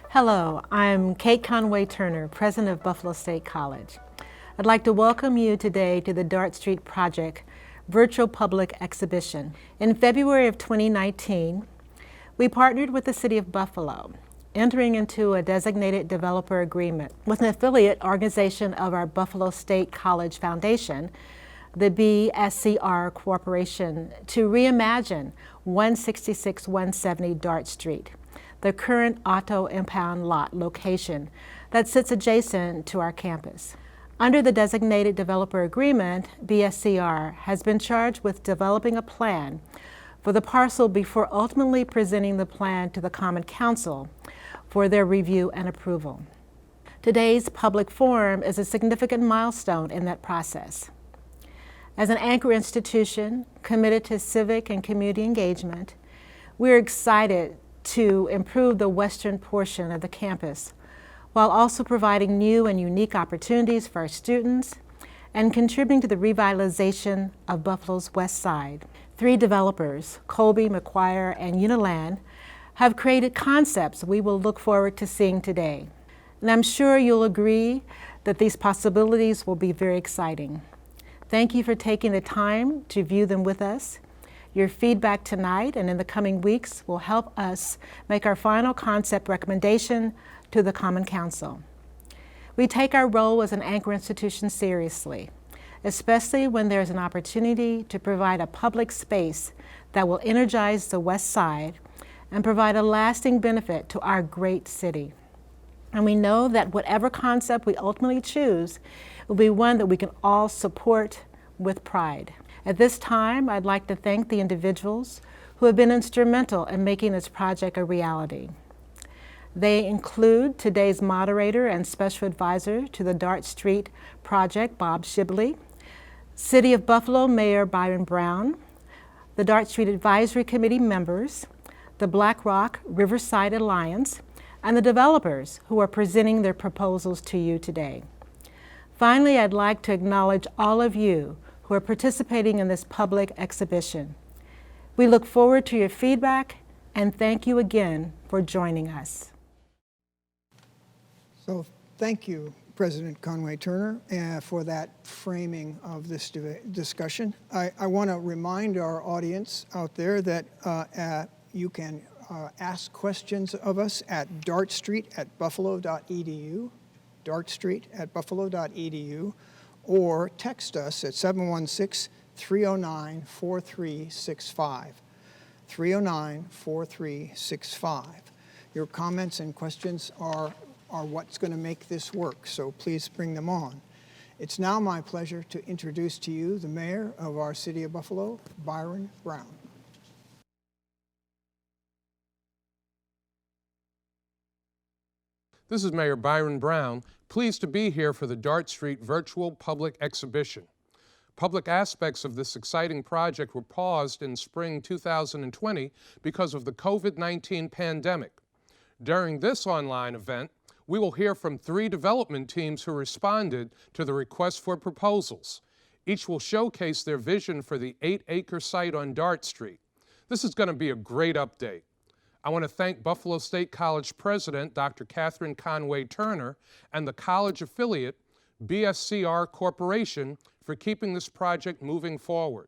Hello, I'm Kate Conway Turner, President of Buffalo State College. I'd like to welcome you today to the Dart Street Project virtual public exhibition. In February of 2019, we partnered with the City of Buffalo, entering into a designated developer agreement with an affiliate organization of our Buffalo State College Foundation, the BSCR Corporation, to reimagine 166-170 Dart Street, the current auto impound lot location that sits adjacent to our campus. Under the designated developer agreement, BSCR has been charged with developing a plan for the parcel before ultimately presenting the plan to the Common Council for their review and approval. Today's public forum is a significant milestone in that process. As an anchor institution committed to civic and community engagement, we're excited to improve the western portion of the campus while also providing new and unique opportunities for our students and contributing to the revitalization of Buffalo's west side. 3 developers, Colby, McGuire, and Uniland, have created concepts we will look forward to seeing today. And I'm sure you'll agree that these possibilities will be very exciting. Thank you for taking the time to view them with us. Your feedback tonight and in the coming weeks will help us make our final concept recommendation to the Common Council. We take our role as an anchor institution seriously, especially when there's an opportunity to provide a public space that will energize the West Side and provide a lasting benefit to our great city. And we know that whatever concept we ultimately choose will be one that we can all support with pride. At this time, I'd like to thank the individuals who have been instrumental in making this project a reality. They include today's moderator and special advisor to the Dart Street project, Bob Shibley, City of Buffalo Mayor Byron Brown, the Dart Street Advisory Committee members, the Black Rock Riverside Alliance, and the developers who are presenting their proposals to you today. Finally, I'd like to acknowledge all of you who are participating in this public exhibition. We look forward to your feedback and thank you again for joining us. So thank you, President Conway Turner, for that framing of this discussion. I want to remind our audience out there that you can ask questions of us at dartstreet@buffalo.edu, dartstreet@buffalo.edu, or text us at 716-309-4365, 309-4365. Your comments and questions are what's going to make this work, so please bring them on. It's now my pleasure to introduce to you the mayor of our city of Buffalo, Byron Brown. This is Mayor Byron Brown, pleased to be here for the Dart Street virtual public exhibition. Public aspects of this exciting project were paused in spring 2020 because of the COVID-19 pandemic. During this online event, we will hear from 3 development teams who responded to the request for proposals. Each will showcase their vision for the 8-acre site on Dart Street. This is going to be a great update. I want to thank Buffalo State College President Dr. Catherine Conway Turner and the college affiliate BSCR Corporation for keeping this project moving forward.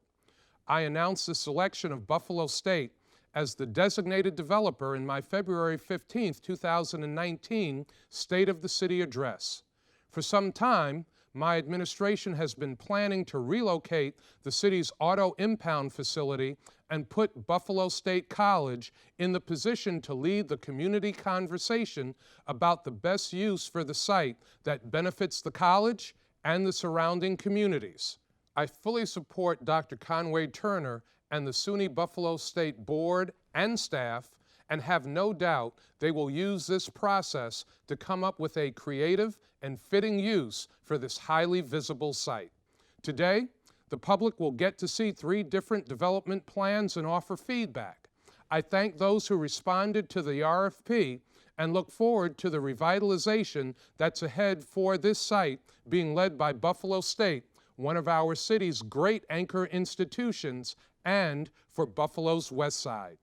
I announced the selection of Buffalo State as the designated developer in my February 15, 2019 State of the City address. For some time, my administration has been planning to relocate the city's auto impound facility and put Buffalo State College in the position to lead the community conversation about the best use for the site that benefits the college and the surrounding communities. I fully support Dr. Conway Turner and the SUNY Buffalo State Board and staff and have no doubt they will use this process to come up with a creative and fitting use for this highly visible site. Today, the public will get to see 3 different development plans and offer feedback. I thank those who responded to the RFP and look forward to the revitalization that's ahead for this site being led by Buffalo State, one of our city's great anchor institutions, and for Buffalo's West Side.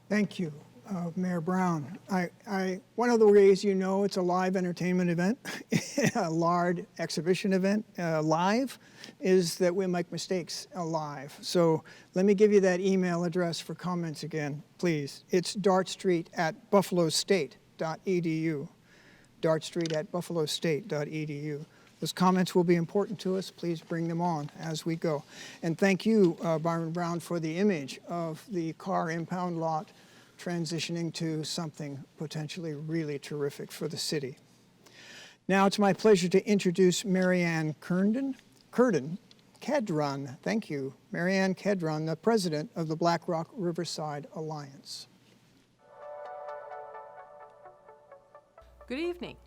Thank you, Mayor Brown. One of the ways you know it's a live entertainment event, a large exhibition event, live, is that we make mistakes live. So let me give you that email address for comments again, please. It's dartstreet@buffalostate.edu, dartstreet@buffalostate.edu. Those comments will be important to us. Please bring them on as we go. And thank you, Byron Brown, for the image of the car impound lot transitioning to something potentially really terrific for the city. Now it's my pleasure to introduce Marianne Kedron. Thank you, Marianne Kedron, the president of the Black Rock Riverside Alliance. Good evening.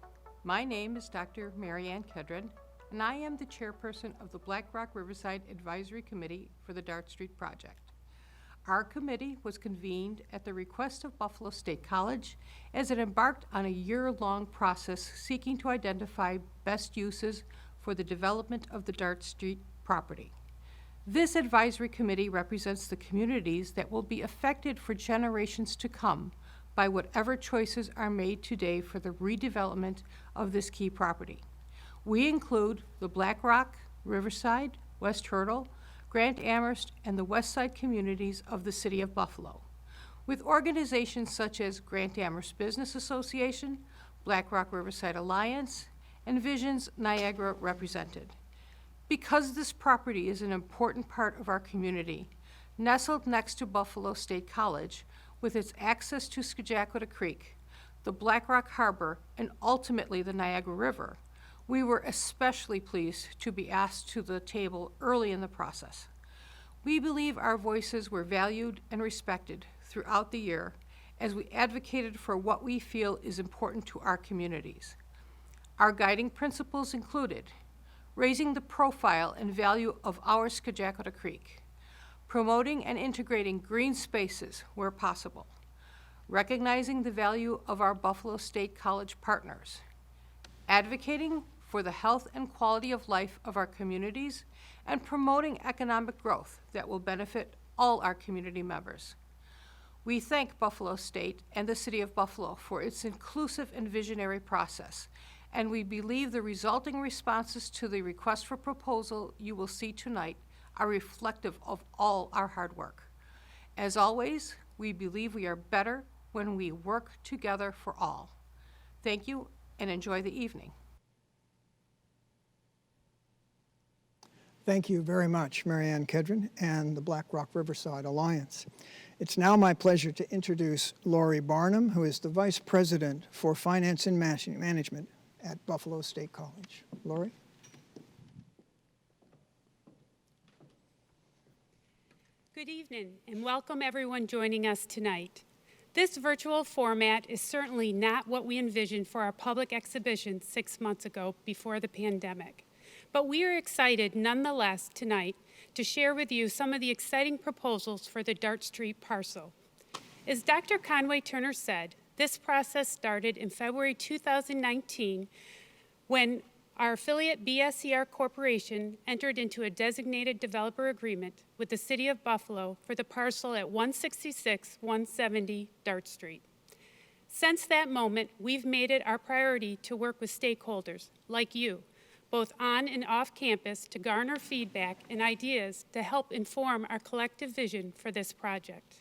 My name is Dr. Marianne Kedron, and I am the chairperson of the Black Rock Riverside Advisory Committee for the Dart Street Project. Our committee was convened at the request of Buffalo State College as it embarked on a year-long process seeking to identify best uses for the development of the Dart Street property. This advisory committee represents the communities that will be affected for generations to come by whatever choices are made today for the redevelopment of this key property. We include the Black Rock, Riverside, West Hurdle, Grant Amherst, and the West Side communities of the City of Buffalo, with organizations such as Grant Amherst Business Association, Black Rock Riverside Alliance, and Visions Niagara represented. Because this property is an important part of our community, nestled next to Buffalo State College, with its access to Scajaquada Creek, the Black Rock Harbor, and ultimately the Niagara River, we were especially pleased to be asked to the table early in the process. We believe our voices were valued and respected throughout the year as we advocated for what we feel is important to our communities. Our guiding principles included raising the profile and value of our Scajaquada Creek, promoting and integrating green spaces where possible, recognizing the value of our Buffalo State College partners, advocating for the health and quality of life of our communities, and promoting economic growth that will benefit all our community members. We thank Buffalo State and the City of Buffalo for its inclusive and visionary process, and we believe the resulting responses to the request for proposal you will see tonight are reflective of all our hard work. As always, we believe we are better when we work together for all. Thank you and enjoy the evening. Thank you very much, Marianne Kedron and the Black Rock Riverside Alliance. It's now my pleasure to introduce Lori Barnum, who is the Vice President for Finance and Management at Buffalo State College. Lori? Good evening, and welcome everyone joining us tonight. This virtual format is certainly not what we envisioned for our public exhibition 6 months ago before the pandemic. But we are excited nonetheless tonight to share with you some of the exciting proposals for the Dart Street parcel. As Dr. Conway Turner said, this process started in February 2019 when our affiliate BSCR Corporation entered into a designated developer agreement with the City of Buffalo for the parcel at 166-170 Dart Street. Since that moment, we've made it our priority to work with stakeholders like you, both on and off campus, to garner feedback and ideas to help inform our collective vision for this project.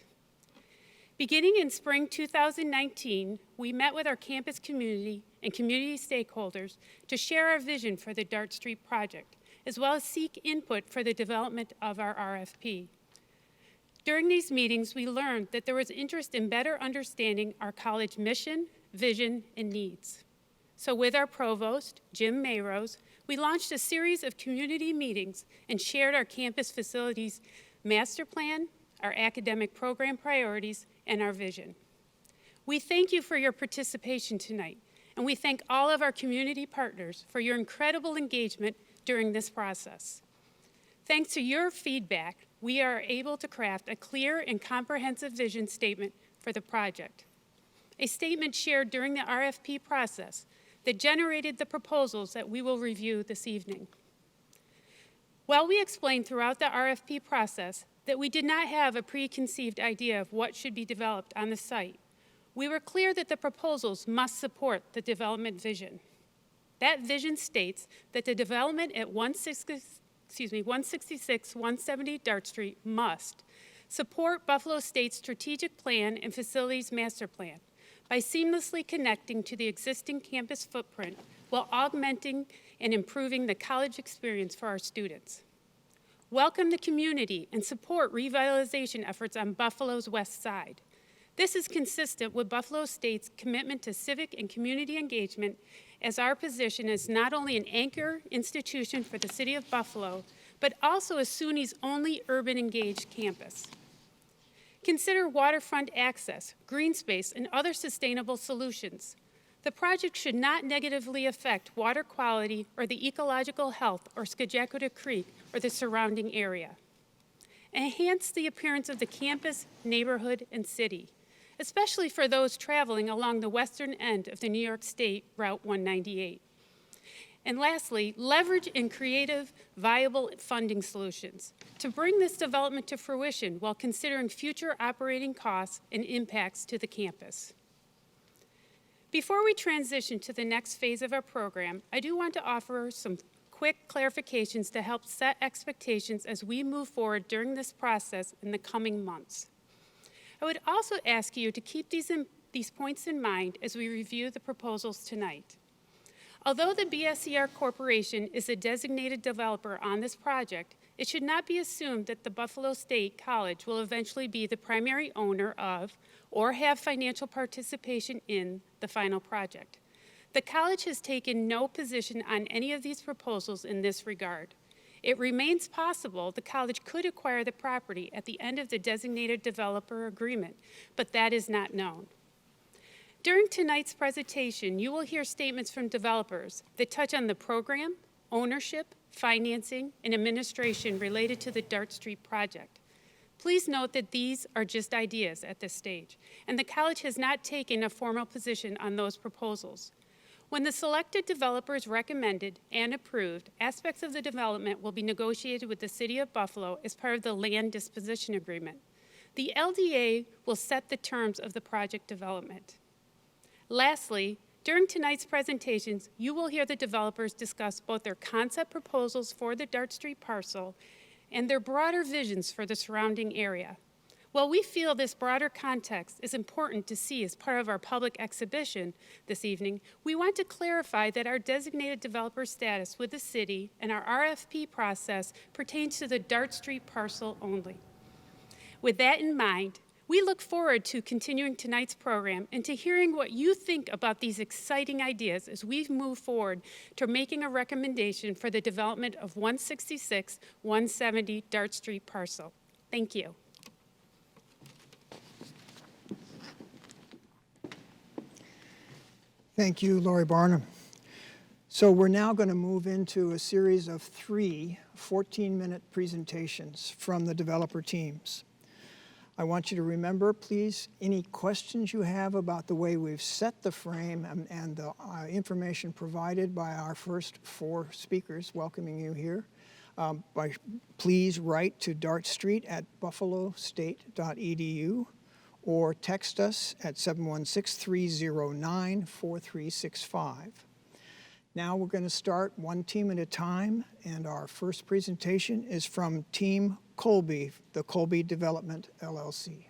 Beginning in spring 2019, we met with our campus community and community stakeholders to share our vision for the Dart Street project, as well as seek input for the development of our RFP. During these meetings, we learned that there was interest in better understanding our college mission, vision, and needs. So with our provost, Jim Mayrose, we launched a series of community meetings and shared our campus facilities master plan, our academic program priorities, and our vision. We thank you for your participation tonight, and we thank all of our community partners for your incredible engagement during this process. Thanks to your feedback, we are able to craft a clear and comprehensive vision statement for the project, a statement shared during the RFP process that generated the proposals that we will review this evening. While we explained throughout the RFP process that we did not have a preconceived idea of what should be developed on the site. We were clear that the proposals must support the development vision. That vision states that the development at 166-170 Dart Street must support Buffalo State's strategic plan and facilities master plan by seamlessly connecting to the existing campus footprint while augmenting and improving the college experience for our students. Welcome the community and support revitalization efforts on Buffalo's west side. This is consistent with Buffalo State's commitment to civic and community engagement, as our position is not only an anchor institution for the city of Buffalo, but also a SUNY's only urban engaged campus. Consider waterfront access, green space, and other sustainable solutions. The project should not negatively affect water quality or the ecological health or Skagekota Creek or the surrounding area. Enhance the appearance of the campus, neighborhood, and city, especially for those traveling along the western end of the New York State Route 198. And lastly, leverage in creative, viable funding solutions to bring this development to fruition while considering future operating costs and impacts to the campus. Before we transition to the next phase of our program, I do want to offer some quick clarifications to help set expectations as we move forward during this process in the coming months. I would also ask you to keep these points in mind as we review the proposals tonight. Although the BSER Corporation is a designated developer on this project, it should not be assumed that the Buffalo State College will eventually be the primary owner of or have financial participation in the final project. The college has taken no position on any of these proposals in this regard. It remains possible the college could acquire the property at the end of the designated developer agreement, but that is not known. During tonight's presentation, you will hear statements from developers that touch on the program, ownership, financing, and administration related to the Dart Street project. Please note that these are just ideas at this stage, and the college has not taken a formal position on those proposals. When the selected developers recommended and approved, aspects of the development will be negotiated with the City of Buffalo as part of the land disposition agreement. The LDA will set the terms of the project development. Lastly, during tonight's presentations, you will hear the developers discuss both their concept proposals for the Dart Street parcel and their broader visions for the surrounding area. While we feel this broader context is important to see as part of our public exhibition this evening, we want to clarify that our designated developer status with the city and our RFP process pertains to the Dart Street parcel only. With that in mind, we look forward to continuing tonight's program and to hearing what you think about these exciting ideas as we move forward to making a recommendation for the development of 166-170 Dart Street parcel. Thank you. Thank you, Lori Barnum. So we're now going to move into a series of 3 14-minute presentations from the developer teams. I want you to remember, please, any questions you have about the way we've set the frame and the information provided by our first 4 speakers welcoming you here. Please write to dartstreet@buffalostate.edu or text us at 716-309-4365. Now we're going to start one team at a time, and our first presentation is from Team Colby, the Colby Development, LLC.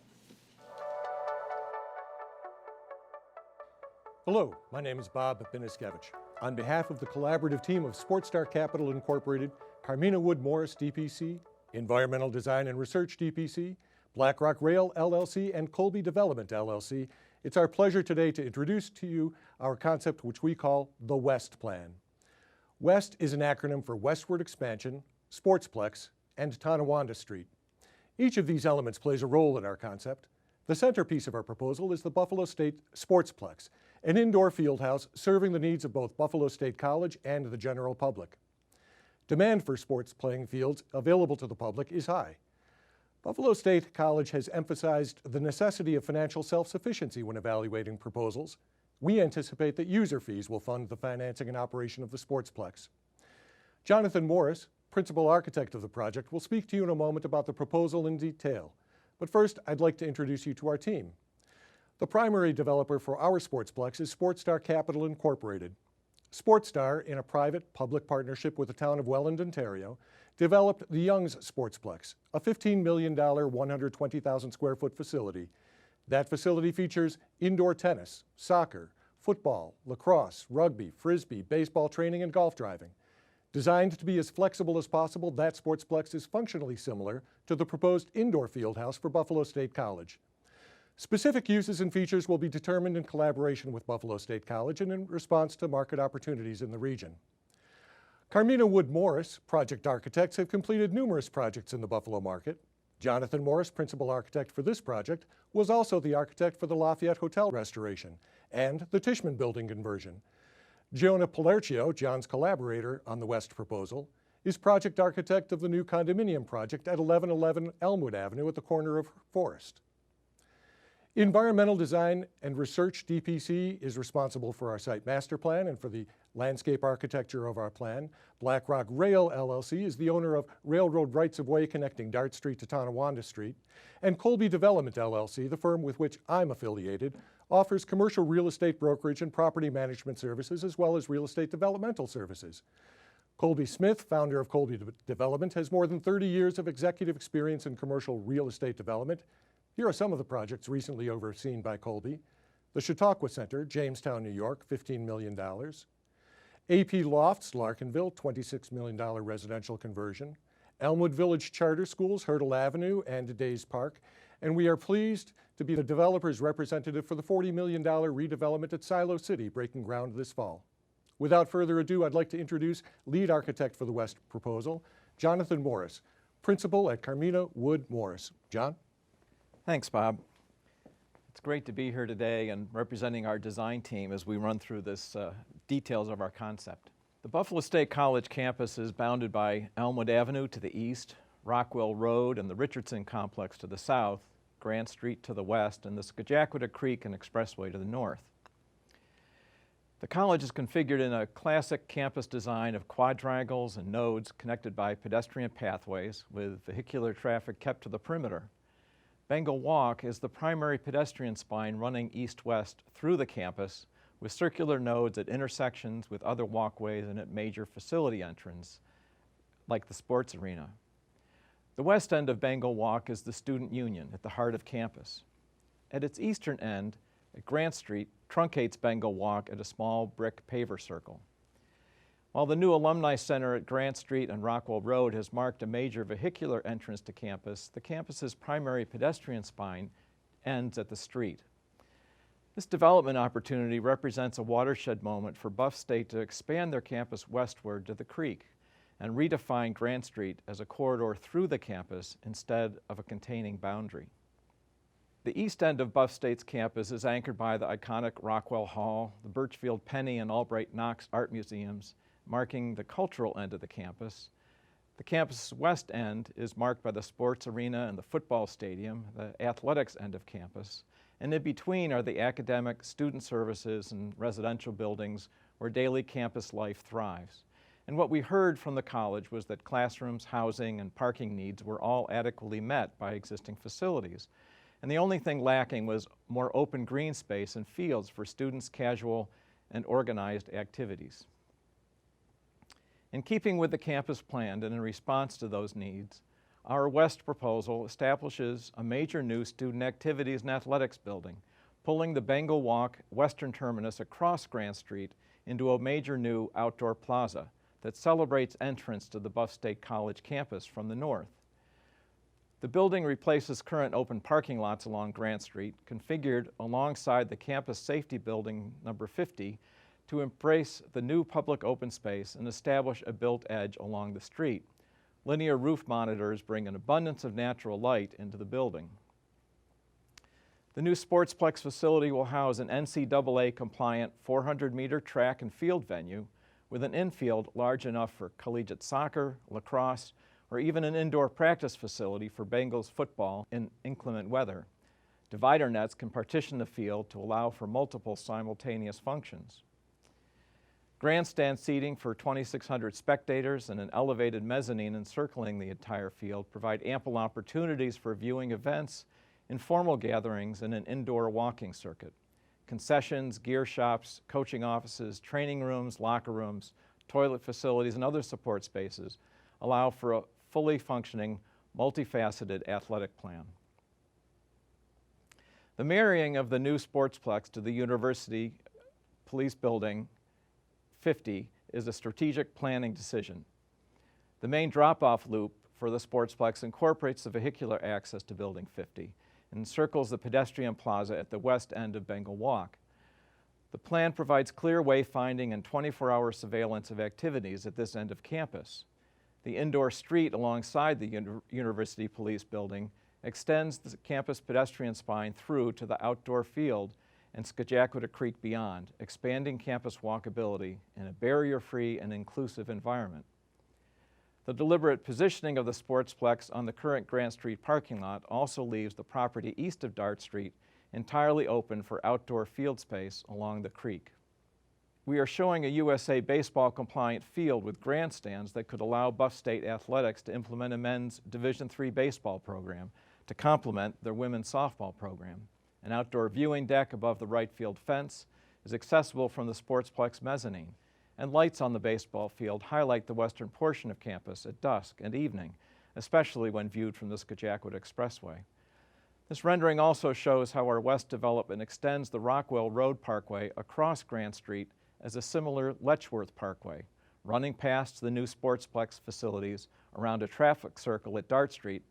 Hello, my name is Bob Biniskevich. On behalf of the collaborative team of Sportstar Capital Incorporated, Carmina Wood Morris DPC, Environmental Design and Research DPC, BlackRock Rail LLC, and Colby Development LLC, it's our pleasure today to introduce to you our concept which we call the WEST Plan. WEST is an acronym for Westward Expansion, Sportsplex, and Tonawanda Street. Each of these elements plays a role in our concept. The centerpiece of our proposal is the Buffalo State Sportsplex, an indoor field house serving the needs of both Buffalo State College and the general public. Demand for sports playing fields available to the public is high. Buffalo State College has emphasized the necessity of financial self-sufficiency when evaluating proposals. We anticipate that user fees will fund the financing and operation of the Sportsplex. Jonathan Morris, principal architect of the project, will speak to you in a moment about the proposal in detail. But first, I'd like to introduce you to our team. The primary developer for our Sportsplex is Sportstar Capital Incorporated. Sportstar, in a private-public partnership with the town of Welland, Ontario, developed the Young's Sportsplex, a $15 million, 120,000 square foot facility. That facility features indoor tennis, soccer, football, lacrosse, rugby, frisbee, baseball training, and golf driving. Designed to be as flexible as possible, that Sportsplex is functionally similar to the proposed indoor field house for Buffalo State College. Specific uses and features will be determined in collaboration with Buffalo State College and in response to market opportunities in the region. Carmina Wood Morris, project architects, have completed numerous projects in the Buffalo market. Jonathan Morris, principal architect for this project, was also the architect for the Lafayette Hotel restoration and the Tishman building conversion. Giona Palercio, John's collaborator on the West proposal, is project architect of the new condominium project at 1111 Elmwood Avenue at the corner of Forest. Environmental Design and Research DPC is responsible for our site master plan and for the landscape architecture of our plan. Black Rock Rail LLC is the owner of railroad rights-of-way connecting Dart Street to Tonawanda Street. And Colby Development LLC, the firm with which I'm affiliated, offers commercial real estate brokerage and property management services as well as real estate developmental services. Colby Smith, founder of Colby Development, has more than 30 years of executive experience in commercial real estate development. Here are some of the projects recently overseen by Colby. The Chautauqua Center, Jamestown, New York, $15 million. AP Lofts, Larkinville, $26 million residential conversion. Elmwood Village Charter Schools, Hurdle Avenue, and Days Park. And we are pleased to be the developer's representative for the $40 million redevelopment at Silo City, breaking ground this fall. Without further ado, I'd like to introduce lead architect for the West proposal, Jonathan Morris, principal at Carmina Wood Morris. John? Thanks, Bob. It's great to be here today and representing our design team as we run through this details of our concept. The Buffalo State College campus is bounded by Elmwood Avenue to the east, Rockwell Road and the Richardson Complex to the south, Grant Street to the west, and the Scajaquada Creek and Expressway to the north. The college is configured in a classic campus design of quadrangles and nodes connected by pedestrian pathways with vehicular traffic kept to the perimeter. Bengal Walk is the primary pedestrian spine running east-west through the campus with circular nodes at intersections with other walkways and at major facility entrances, like the sports arena. The west end of Bengal Walk is the Student Union at the heart of campus. At its eastern end, at Grant Street, truncates Bengal Walk at a small brick paver circle. While the new Alumni Center at Grant Street and Rockwell Road has marked a major vehicular entrance to campus, the campus's primary pedestrian spine ends at the street. This development opportunity represents a watershed moment for Buff State to expand their campus westward to the creek and redefine Grant Street as a corridor through the campus instead of a containing boundary. The east end of Buff State's campus is anchored by the iconic Rockwell Hall, the Birchfield Penny and Albright Knox art museums, marking the cultural end of the campus. The campus's west end is marked by the sports arena and the football stadium, the athletics end of campus, and in between are the academic, student services, and residential buildings where daily campus life thrives. And what we heard from the college was that classrooms, housing, and parking needs were all adequately met by existing facilities. And the only thing lacking was more open green space and fields for students' casual and organized activities. In keeping with the campus plan and in response to those needs, our West proposal establishes a major new student activities and athletics building, pulling the Bengal Walk western terminus across Grant Street into a major new outdoor plaza that celebrates entrance to the Buff State College campus from the north. The building replaces current open parking lots along Grant Street, configured alongside the campus safety building number 50 to embrace the new public open space and establish a built edge along the street. Linear roof monitors bring an abundance of natural light into the building. The new Sportsplex facility will house an NCAA-compliant 400-meter track and field venue with an infield large enough for collegiate soccer, lacrosse, or even an indoor practice facility for Bengals football in inclement weather. Divider nets can partition the field to allow for multiple simultaneous functions. Grandstand seating for 2,600 spectators and an elevated mezzanine encircling the entire field provide ample opportunities for viewing events, informal gatherings, and an indoor walking circuit. Concessions, gear shops, coaching offices, training rooms, locker rooms, toilet facilities, and other support spaces allow for a fully functioning, multifaceted athletic plan. The marrying of the new Sportsplex to the University Police Building 50 is a strategic planning decision. The main drop-off loop for the Sportsplex incorporates the vehicular access to Building 50 and encircles the pedestrian plaza at the west end of Bengal Walk. The plan provides clear wayfinding and 24-hour surveillance of activities at this end of campus. The indoor street alongside the University Police Building extends the campus pedestrian spine through to the outdoor field and Skajakwita Creek beyond, expanding campus walkability in a barrier-free and inclusive environment. The deliberate positioning of the Sportsplex on the current Grant Street parking lot also leaves the property east of Dart Street entirely open for outdoor field space along the creek. We are showing a USA baseball compliant field with grandstands that could allow Buff State Athletics to implement a men's Division III baseball program to complement their women's softball program. An outdoor viewing deck above the right field fence is accessible from the Sportsplex mezzanine, and lights on the baseball field highlight the western portion of campus at dusk and evening, especially when viewed from the Skajakwita Expressway. This rendering also shows how our west development extends the Rockwell Road Parkway across Grant Street as a similar Letchworth Parkway, running past the new Sportsplex facilities around a traffic circle at Dart Street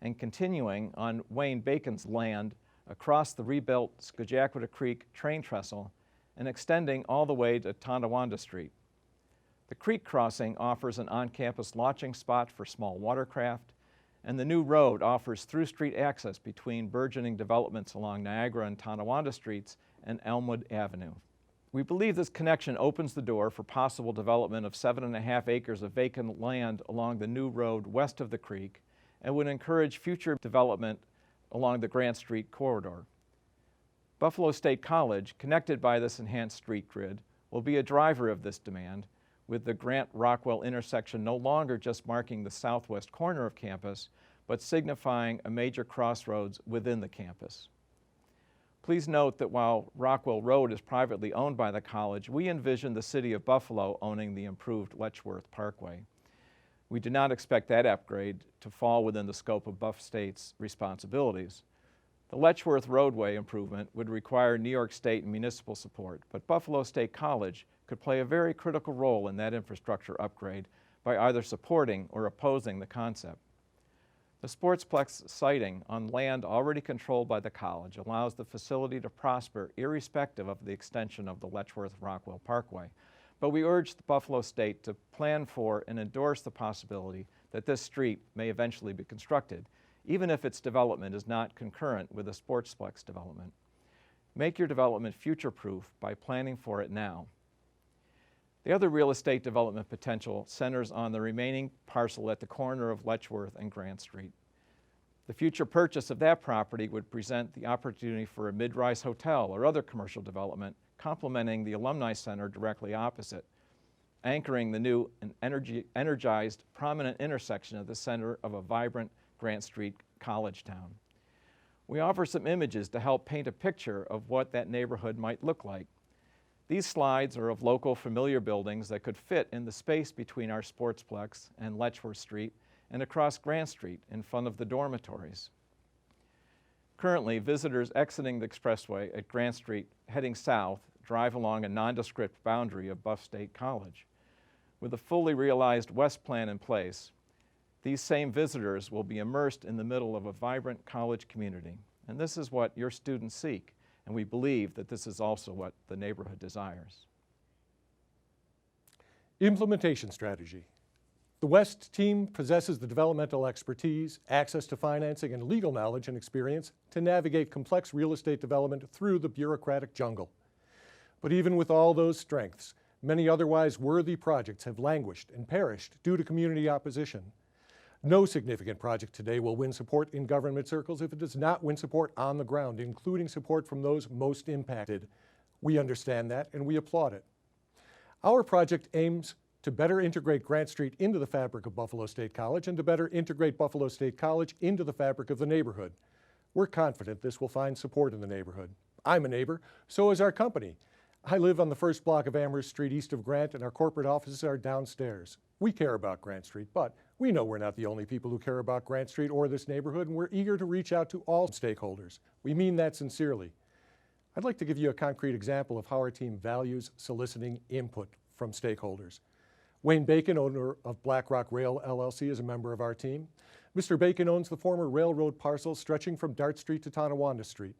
and continuing on Wayne Bacon's land across the rebuilt Skajakwita Creek train trestle and extending all the way to Tonawanda Street. The creek crossing offers an on-campus launching spot for small watercraft, and the new road offers through-street access between burgeoning developments along Niagara and Tonawanda Streets and Elmwood Avenue. We believe this connection opens the door for possible development of 7.5 acres of vacant land along the new road west of the creek and would encourage future development along the Grant Street corridor. Buffalo State College, connected by this enhanced street grid, will be a driver of this demand, with the Grant-Rockwell intersection no longer just marking the southwest corner of campus, but signifying a major crossroads within the campus. Please note that while Rockwell Road is privately owned by the college, we envision the city of Buffalo owning the improved Letchworth Parkway. We do not expect that upgrade to fall within the scope of Buff State's responsibilities. The Letchworth roadway improvement would require New York State and municipal support, but Buffalo State College could play a very critical role in that infrastructure upgrade by either supporting or opposing the concept. The Sportsplex siting on land already controlled by the college allows the facility to prosper irrespective of the extension of the Letchworth-Rockwell Parkway, but we urge the Buffalo State to plan for and endorse the possibility that this street may eventually be constructed, even if its development is not concurrent with the Sportsplex development. Make your development future-proof by planning for it now. The other real estate development potential centers on the remaining parcel at the corner of Letchworth and Grant Street. The future purchase of that property would present the opportunity for a mid-rise hotel or other commercial development complementing the Alumni Center directly opposite, anchoring the new and energized prominent intersection at the center of a vibrant Grant Street college town. We offer some images to help paint a picture of what that neighborhood might look like. These slides are of local familiar buildings that could fit in the space between our Sportsplex and Letchworth Street and across Grant Street in front of the dormitories. Currently, visitors exiting the expressway at Grant Street heading south drive along a nondescript boundary of Buff State College. With a fully realized West Plan in place, these same visitors will be immersed in the middle of a vibrant college community. And this is what your students seek, and we believe that this is also what the neighborhood desires. Implementation strategy. The West team possesses the developmental expertise, access to financing, and legal knowledge and experience to navigate complex real estate development through the bureaucratic jungle. But even with all those strengths, many otherwise worthy projects have languished and perished due to community opposition. No significant project today will win support in government circles if it does not win support on the ground, including support from those most impacted. We understand that and we applaud it. Our project aims to better integrate Grant Street into the fabric of Buffalo State College and to better integrate Buffalo State College into the fabric of the neighborhood. We're confident this will find support in the neighborhood. I'm a neighbor, so is our company. I live on the first block of Amherst Street east of Grant, and our corporate offices are downstairs. We care about Grant Street, but we know we're not the only people who care about Grant Street or this neighborhood, and we're eager to reach out to all stakeholders. We mean that sincerely. I'd like to give you a concrete example of how our team values soliciting input from stakeholders. Wayne Bacon, owner of Black Rock Rail LLC, is a member of our team. Mr. Bacon owns the former railroad parcel stretching from Dart Street to Tonawanda Street.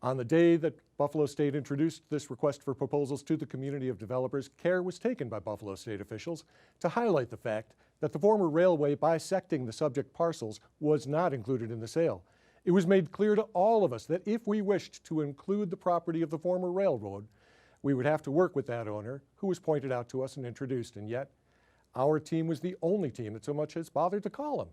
On the day that Buffalo State introduced this request for proposals to the community of developers, care was taken by Buffalo State officials to highlight the fact that the former railway bisecting the subject parcels was not included in the sale. It was made clear to all of us that if we wished to include the property of the former railroad, we would have to work with that owner, who was pointed out to us and introduced, and yet our team was the only team that so much as bothered to call him.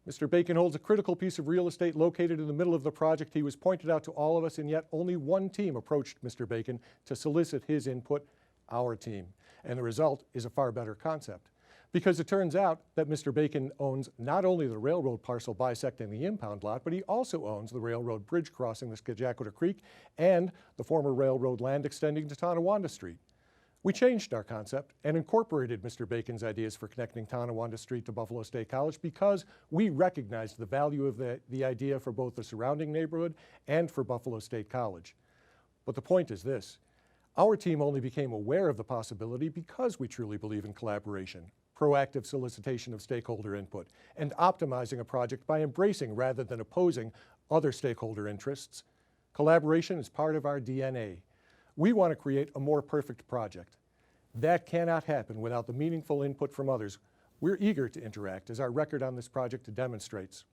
Mr. Bacon holds a critical piece of real estate located in the middle of the project. He was pointed out to all of us, and yet only one team approached Mr. Bacon to solicit his input, our team. And the result is a far better concept. Because it turns out that Mr. Bacon owns not only the railroad parcel bisecting the impound lot, but he also owns the railroad bridge crossing the Scajaquada Creek and the former railroad land extending to Tonawanda Street. We changed our concept and incorporated Mr. Bacon's ideas for connecting Tonawanda Street to Buffalo State College because we recognized the value of the idea for both the surrounding neighborhood and for Buffalo State College. But the point is this: our team only became aware of the possibility because we truly believe in collaboration, proactive solicitation of stakeholder input, and optimizing a project by embracing rather than opposing other stakeholder interests. Collaboration is part of our DNA. We want to create a more perfect project. That cannot happen without the meaningful input from others. We're eager to interact, as our record on this project demonstrates.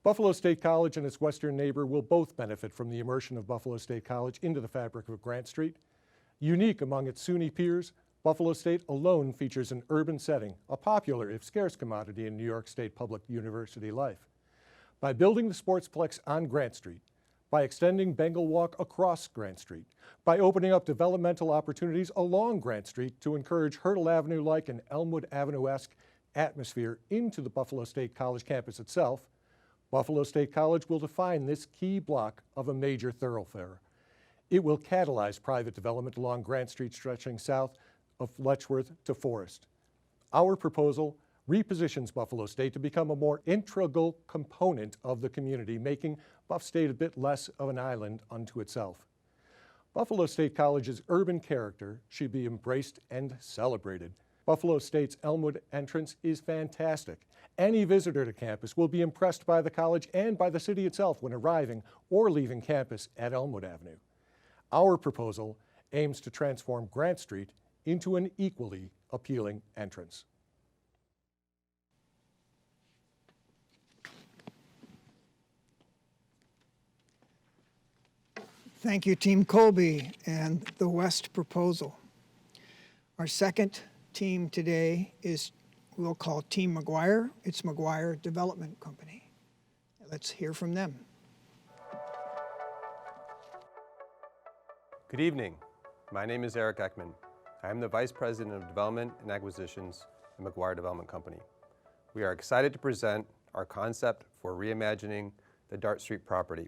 Buffalo State College and its western neighbor will both benefit from the immersion of Buffalo State College into the fabric of Grant Street. Unique among its SUNY peers, Buffalo State alone features an urban setting, a popular if scarce commodity in New York State public university life. By building the Sportsplex on Grant Street, by extending Bengal Walk across Grant Street, by opening up developmental opportunities along Grant Street to encourage Hurdle Avenue-like and Elmwood Avenue-esque atmosphere into the Buffalo State College campus itself, Buffalo State College will define this key block of a major thoroughfare. It will catalyze private development along Grant Street stretching south of Letchworth to Forest. Our proposal repositions Buffalo State to become a more integral component of the community, making Buff State a bit less of an island unto itself. Buffalo State College's urban character should be embraced and celebrated. Buffalo State's Elmwood entrance is fantastic. Any visitor to campus will be impressed by the college and by the city itself when arriving or leaving campus at Elmwood Avenue. Our proposal aims to transform Grant Street into an equally appealing entrance. Thank you, Team Colby and the West proposal. Our second team today is, we'll call Team McGuire. It's McGuire Development Company. Let's hear from them. Good evening. My name is Eric Ekman. I am the Vice President of Development and Acquisitions at McGuire Development Company. We are excited to present our concept for reimagining the Dart Street property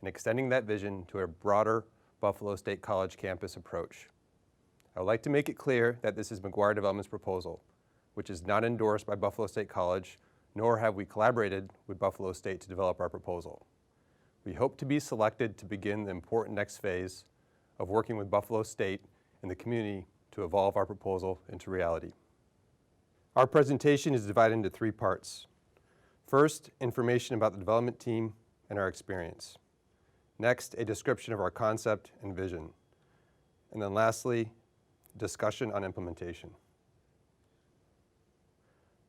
and extending that vision to a broader Buffalo State College campus approach. I would like to make it clear that this is McGuire Development's proposal, which is not endorsed by Buffalo State College, nor have we collaborated with Buffalo State to develop our proposal. We hope to be selected to begin the important next phase of working with Buffalo State and the community to evolve our proposal into reality. Our presentation is divided into three parts. First, information about the development team and our experience. Next, a description of our concept and vision. And then lastly, discussion on implementation.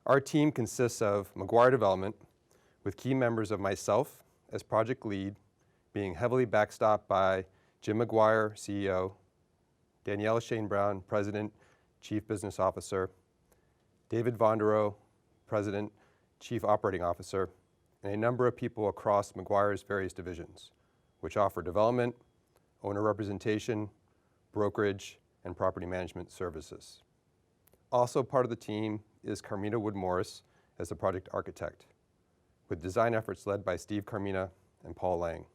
Our team consists of McGuire Development, with key members of myself as project lead, being heavily backstopped by Jim McGuire, CEO, Danielle Shane Brown, President, Chief Business Officer, David Vonderow, President, Chief Operating Officer, and a number of people across McGuire's various divisions, which offer development, owner representation, brokerage, and property management services. Also part of the team is Carmina Wood-Morris as the project architect, with design efforts led by Steve Carmina and Paul Lang.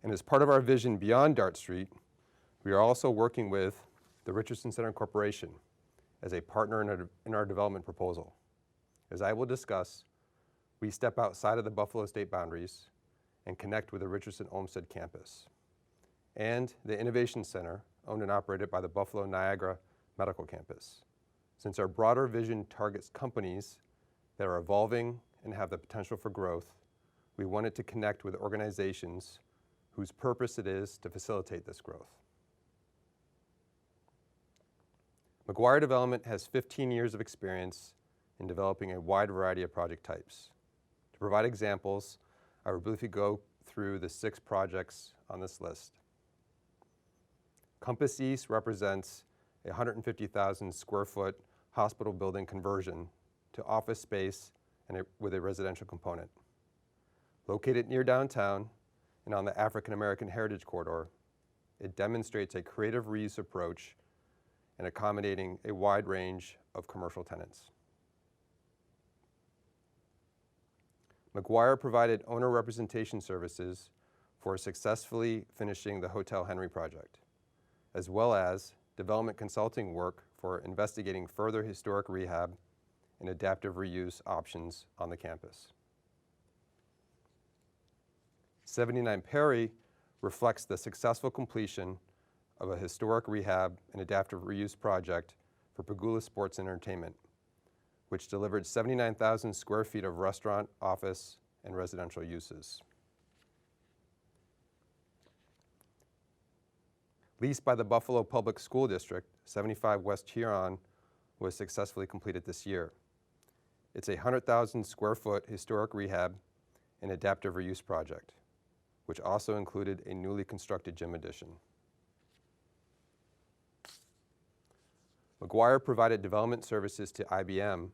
And as part of our vision beyond Dart Street, we are also working with the Richardson Center Corporation as a partner in our development proposal. As I will discuss, we step outside of the Buffalo state boundaries and connect with the Richardson Olmsted campus and the Innovation Center, owned and operated by the Buffalo Niagara Medical Campus. Since our broader vision targets companies that are evolving and have the potential for growth, we wanted to connect with organizations whose purpose it is to facilitate this growth. McGuire Development has 15 years of experience in developing a wide variety of project types. To provide examples, I will briefly go through the 6 projects on this list. Compass East represents a 150,000 square foot hospital building conversion to office space and with a residential component. Located near downtown and on the African American Heritage Corridor, it demonstrates a creative reuse approach and accommodating a wide range of commercial tenants. McGuire provided owner representation services for successfully finishing the Hotel Henry project, as well as development consulting work for investigating further historic rehab and adaptive reuse options on the campus. 79 Perry reflects the successful completion of a historic rehab and adaptive reuse project for Pagula Sports and Entertainment, which delivered 79,000 square feet of restaurant, office, and residential uses. Leased by the Buffalo Public School District, 75 West Huron was successfully completed this year. It's a 100,000 square foot historic rehab and adaptive reuse project, which also included a newly constructed gym addition. McGuire provided development services to IBM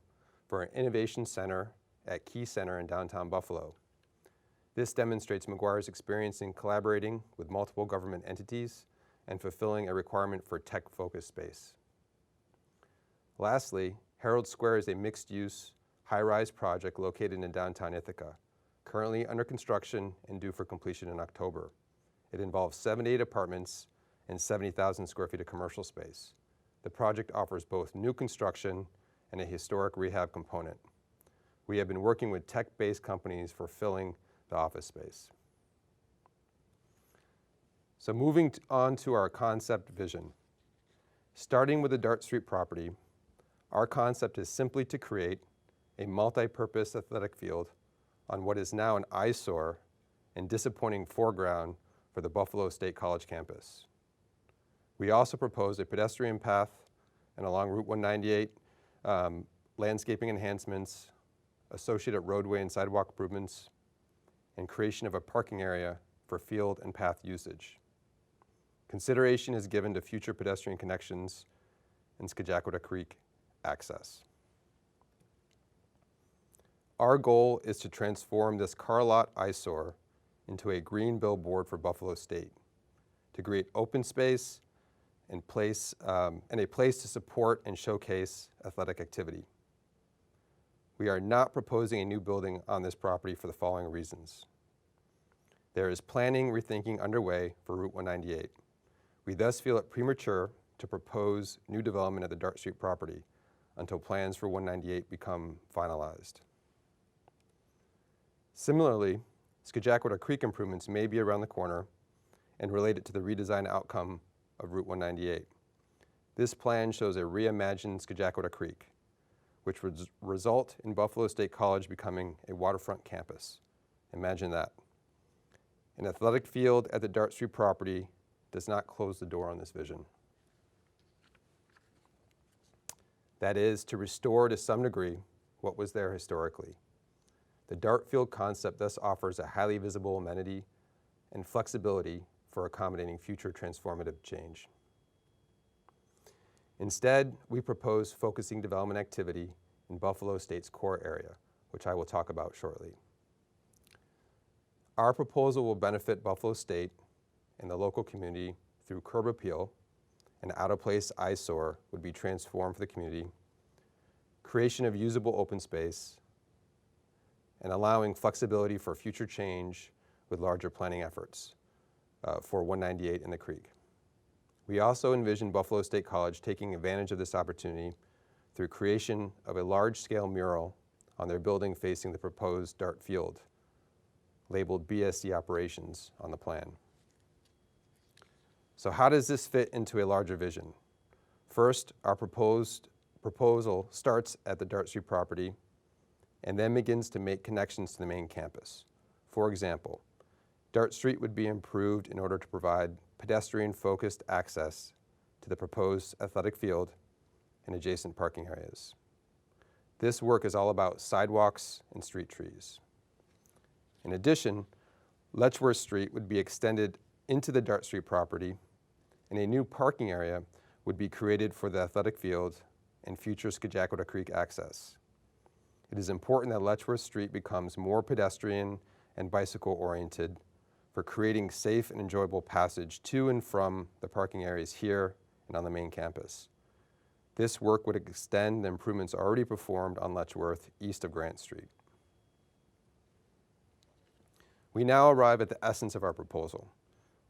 for an innovation center at Key Center in downtown Buffalo. This demonstrates McGuire's experience in collaborating with multiple government entities and fulfilling a requirement for tech-focused space. Lastly, Herald Square is a mixed-use, high-rise project located in downtown Ithaca, currently under construction and due for completion in October. It involves 78 apartments and 70,000 square feet of commercial space. The project offers both new construction and a historic rehab component. We have been working with tech-based companies for filling the office space. So moving on to our concept vision. Starting with the Dart Street property, our concept is simply to create a multi-purpose athletic field on what is now an eyesore and disappointing foreground for the Buffalo State College campus. We also propose a pedestrian path and along Route 198, landscaping enhancements, associated roadway and sidewalk improvements, and creation of a parking area for field and path usage. Consideration is given to future pedestrian connections and Scajaquada Creek access. Our goal is to transform this car lot eyesore into a green billboard for Buffalo State, to create open space and a place to support and showcase athletic activity. We are not proposing a new building on this property for the following reasons. There is planning rethinking underway for Route 198. We thus feel it premature to propose new development at the Dart Street property until plans for 198 become finalized. Similarly, Scajaquada Creek improvements may be around the corner and related to the redesign outcome of Route 198. This plan shows a reimagined Scajaquada Creek, which would result in Buffalo State College becoming a waterfront campus. Imagine that. An athletic field at the Dart Street property does not close the door on this vision. That is, to restore to some degree what was there historically. The Dart Field concept thus offers a highly visible amenity and flexibility for accommodating future transformative change. Instead, we propose focusing development activity in Buffalo State's core area, which I will talk about shortly. Our proposal will benefit Buffalo State and the local community through curb appeal an out-of-place eyesore would be transformed for the community, creation of usable open space, and allowing flexibility for future change with larger planning efforts for 198 in the creek. We also envision Buffalo State College taking advantage of this opportunity through creation of a large-scale mural on their building facing the proposed dart field, labeled BSC Operations on the plan. So how does this fit into a larger vision? First, our proposal starts at the Dart Street property and then begins to make connections to the main campus. For example, Dart Street would be improved in order to provide pedestrian-focused access to the proposed athletic field and adjacent parking areas. This work is all about sidewalks and street trees. In addition, Letchworth Street would be extended into the Dart Street property, and a new parking area would be created for the athletic field and future Scajaquada Creek access. It is important that Letchworth Street becomes more pedestrian and bicycle-oriented for creating safe and enjoyable passage to and from the parking areas here and on the main campus. This work would extend the improvements already performed on Letchworth east of Grant Street. We now arrive at the essence of our proposal,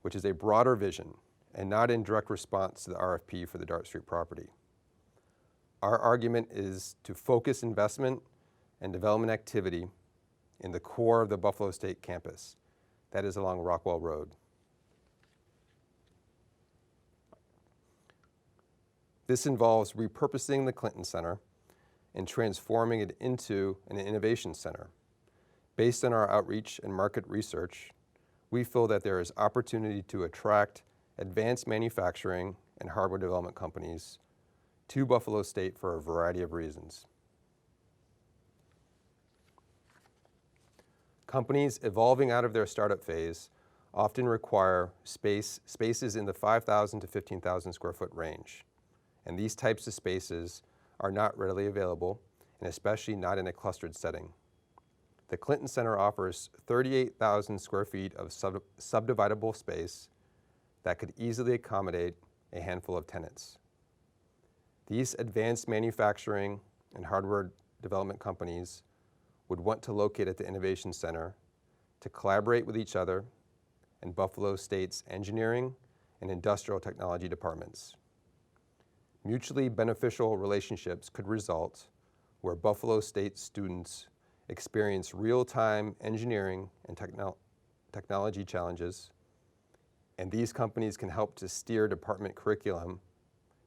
which is a broader vision and not in direct response to the RFP for the Dart Street property. Our argument is to focus investment and development activity in the core of the Buffalo State campus, that is along Rockwell Road. This involves repurposing the Clinton Center and transforming it into an innovation center. Based on our outreach and market research, we feel that there is opportunity to attract advanced manufacturing and hardware development companies to Buffalo State for a variety of reasons. Companies evolving out of their startup phase often require spaces in the 5,000 to 15,000 square foot range. And these types of spaces are not readily available, and especially not in a clustered setting. The Clinton Center offers 38,000 square feet of subdividable space that could easily accommodate a handful of tenants. These advanced manufacturing and hardware development companies would want to locate at the Innovation Center to collaborate with each other and Buffalo State's engineering and industrial technology departments. Mutually beneficial relationships could result where Buffalo State students experience real-time engineering and technology challenges, and these companies can help to steer department curriculum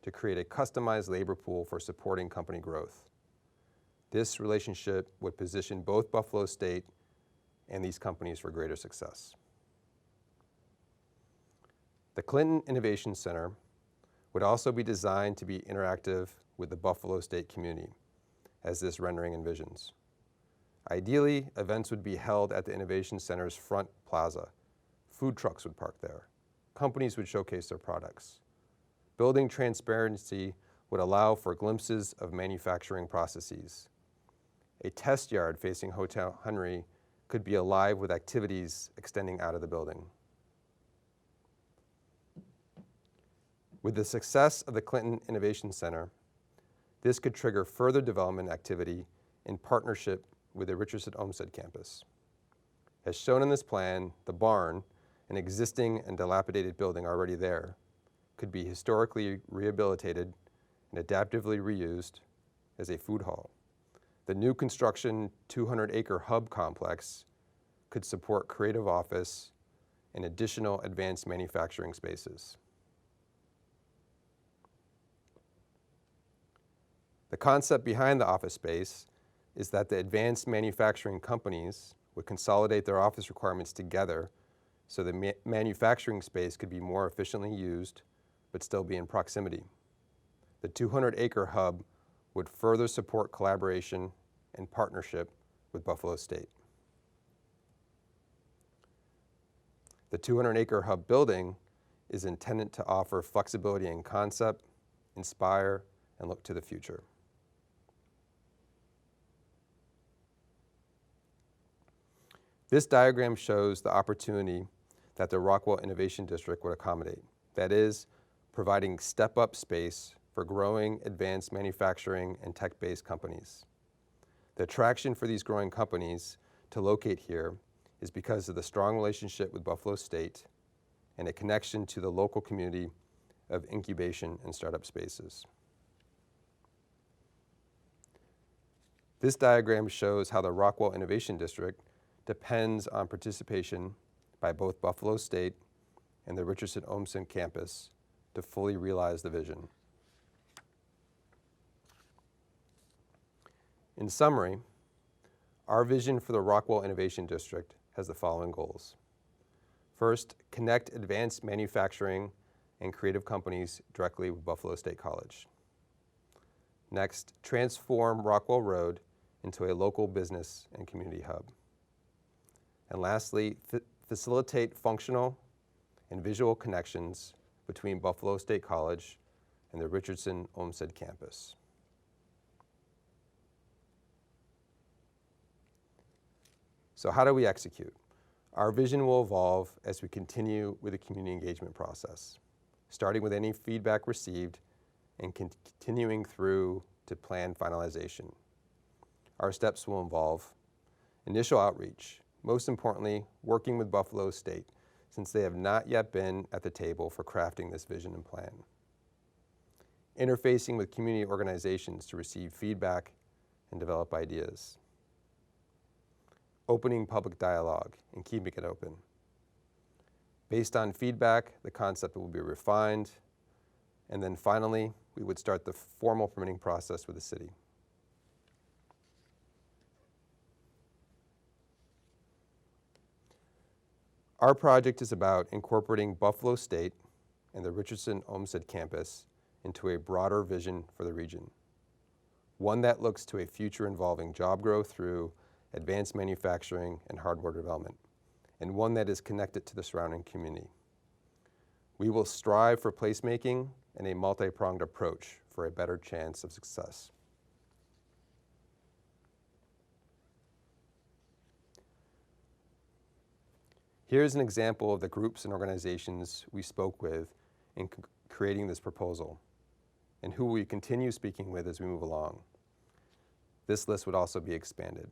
to create a customized labor pool for supporting company growth. This relationship would position both Buffalo State and these companies for greater success. The Clinton Innovation Center would also be designed to be interactive with the Buffalo State community, as this rendering envisions. Ideally, events would be held at the Innovation Center's front plaza. Food trucks would park there. Companies would showcase their products. Building transparency would allow for glimpses of manufacturing processes. A test yard facing Hotel Henry could be alive with activities extending out of the building. With the success of the Clinton Innovation Center, this could trigger further development activity in partnership with the Richardson-Olmsted campus. As shown in this plan, the barn, an existing and dilapidated building already there, could be historically rehabilitated and adaptively reused as a food hall. The new construction 200-acre hub complex could support creative office and additional advanced manufacturing spaces. The concept behind the office space is that the advanced manufacturing companies would consolidate their office requirements together so the manufacturing space could be more efficiently used but still be in proximity. The 200-acre hub would further support collaboration and partnership with Buffalo State. The 200-acre hub building is intended to offer flexibility in concept, inspire, and look to the future. This diagram shows the opportunity that the Rockwell Innovation District would accommodate. That is, providing step-up space for growing advanced manufacturing and tech-based companies. The attraction for these growing companies to locate here is because of the strong relationship with Buffalo State and a connection to the local community of incubation and startup spaces. This diagram shows how the Rockwell Innovation District depends on participation by both Buffalo State and the Richardson-Olmsted campus to fully realize the vision. In summary, our vision for the Rockwell Innovation District has the following goals. First, connect advanced manufacturing and creative companies directly with Buffalo State College. Next, transform Rockwell Road into a local business and community hub. And lastly, facilitate functional and visual connections between Buffalo State College and the Richardson-Olmsted campus. So how do we execute? Our vision will evolve as we continue with the community engagement process, starting with any feedback received and continuing through to plan finalization. Our steps will involve initial outreach, most importantly, working with Buffalo State, since they have not yet been at the table for crafting this vision and plan. Interfacing with community organizations to receive feedback and develop ideas. Opening public dialogue and keeping it open. Based on feedback, the concept will be refined, and then finally, we would start the formal permitting process with the city. Our project is about incorporating Buffalo State and the Richardson-Olmsted campus into a broader vision for the region. One that looks to a future involving job growth through advanced manufacturing and hardware development, and one that is connected to the surrounding community. We will strive for placemaking and a multi-pronged approach for a better chance of success. Here's an example of the groups and organizations we spoke with in creating this proposal, and who we continue speaking with as we move along. This list would also be expanded.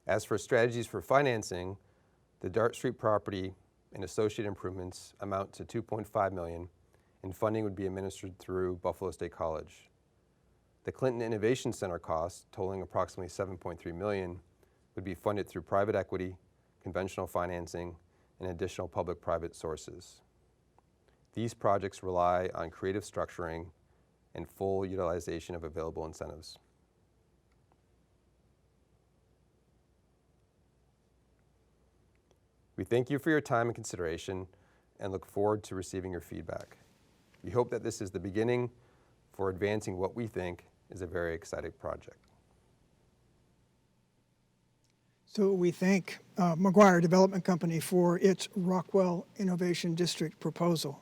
As for strategies for financing, the Dart Street property and associated improvements amount to $2.5 million, and funding would be administered through Buffalo State College. The Clinton Innovation Center costs, totaling approximately $7.3 million, would be funded through private equity, conventional financing, and additional public-private sources. These projects rely on creative structuring and full utilization of available incentives. We thank you for your time and consideration and look forward to receiving your feedback. We hope that this is the beginning for advancing what we think is a very exciting project. So we thank McGuire Development Company for its Rockwell Innovation District proposal.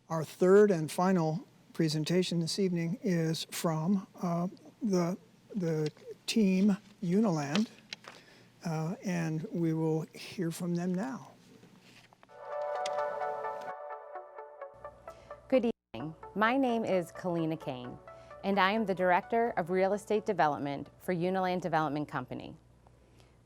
Our third and final presentation this evening is from the team Uniland, and we will hear from them now. Good evening. My name is Kalina Kane, and I am the Director of Real Estate Development for Uniland Development Company.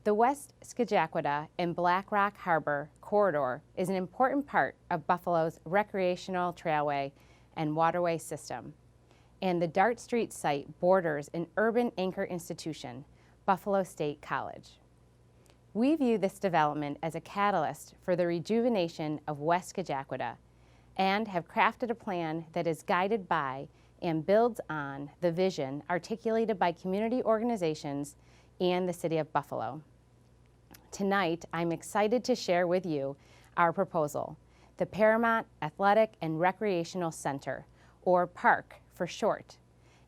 The West Scajaquada and Black Rock Harbor corridor is an important part of Buffalo's recreational trailway and waterway system, and the Dart Street site borders an urban anchor institution, Buffalo State College. We view this development as a catalyst for the rejuvenation of West Scajaquada and have crafted a plan that is guided by and builds on the vision articulated by community organizations and the City of Buffalo. Tonight, I'm excited to share with you our proposal, the Paramount Athletic and Recreational Center, or PARC for short,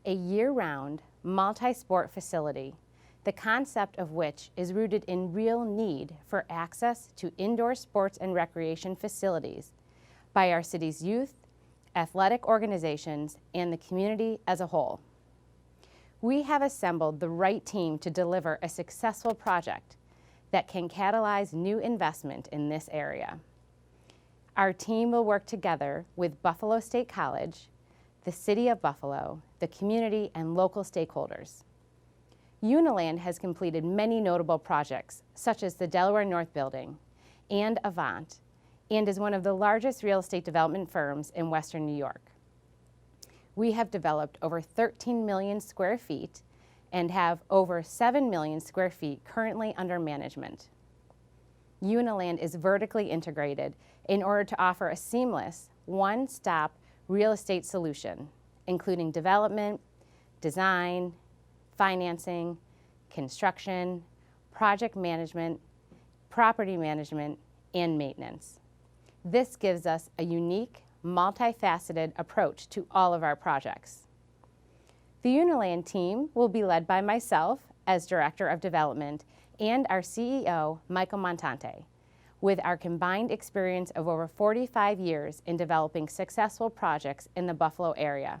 a year-round multi-sport facility, the concept of which is rooted in real need for access to indoor sports and recreation facilities by our city's youth, athletic organizations, and the community as a whole. We have assembled the right team to deliver a successful project that can catalyze new investment in this area. Our team will work together with Buffalo State College, the City of Buffalo, the community, and local stakeholders. Uniland has completed many notable projects, such as the Delaware North Building and Avant, and is one of the largest real estate development firms in Western New York. We have developed over 13 million square feet and have over 7 million square feet currently under management. Uniland is vertically integrated in order to offer a seamless, one-stop real estate solution, including development, design, financing, construction, project management, property management, and maintenance. This gives us a unique, multifaceted approach to all of our projects. The Uniland team will be led by myself as Director of Development and our CEO, Michael Montante, with our combined experience of over 45 years in developing successful projects in the Buffalo area.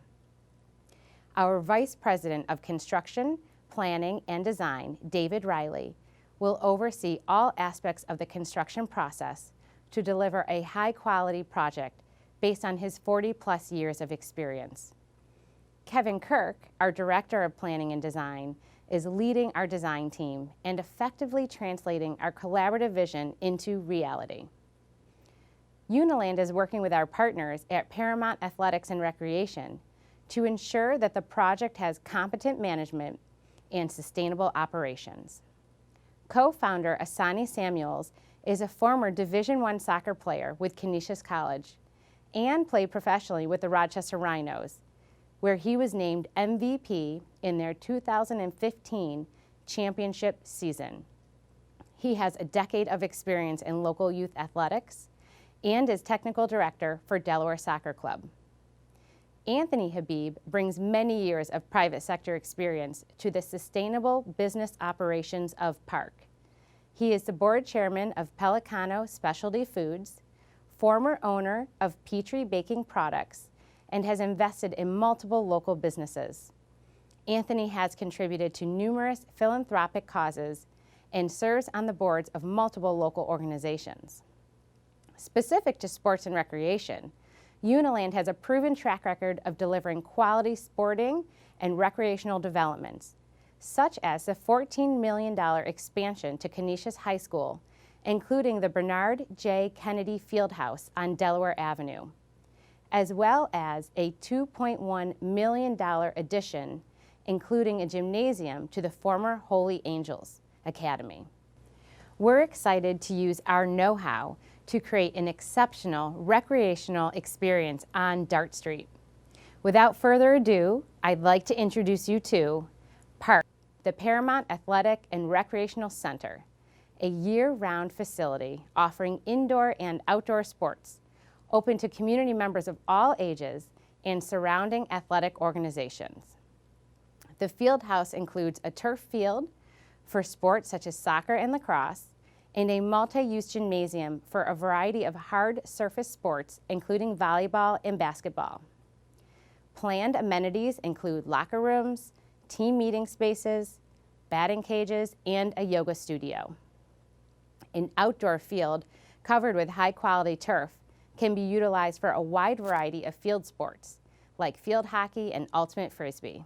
Our Vice President of Construction, Planning, and Design, David Riley, will oversee all aspects of the construction process to deliver a high-quality project based on his 40-plus years of experience. Kevin Kirk, our Director of Planning and Design, is leading our design team and effectively translating our collaborative vision into reality. Uniland is working with our partners at Paramount Athletics and Recreation to ensure that the project has competent management and sustainable operations. Co-founder Asani Samuels is a former Division I soccer player with Canisius College and played professionally with the Rochester Rhinos, where he was named MVP in their 2015 championship season. He has a decade of experience in local youth athletics and is technical director for Delaware Soccer Club. Anthony Habib brings many years of private sector experience to the sustainable business operations of Park. He is the board chairman of Pelicano Specialty Foods, former owner of Petrie Baking Products, and has invested in multiple local businesses. Anthony has contributed to numerous philanthropic causes and serves on the boards of multiple local organizations. Specific to sports and recreation, Uniland has a proven track record of delivering quality sporting and recreational developments, such as the $14 million expansion to Canisius High School, including the Bernard J. Kennedy Fieldhouse on Delaware Avenue, as well as a $2.1 million addition, including a gymnasium to the former Holy Angels Academy. We're excited to use our know-how to create an exceptional recreational experience on Dart Street. Without further ado, I'd like to introduce you to Park, the Paramount Athletic and Recreational Center, a year-round facility offering indoor and outdoor sports, open to community members of all ages and surrounding athletic organizations. The field house includes a turf field for sports such as soccer and lacrosse, and a multi-use gymnasium for a variety of hard surface sports, including volleyball and basketball. Planned amenities include locker rooms, team meeting spaces, batting cages, and a yoga studio. An outdoor field covered with high-quality turf can be utilized for a wide variety of field sports, like field hockey and ultimate frisbee.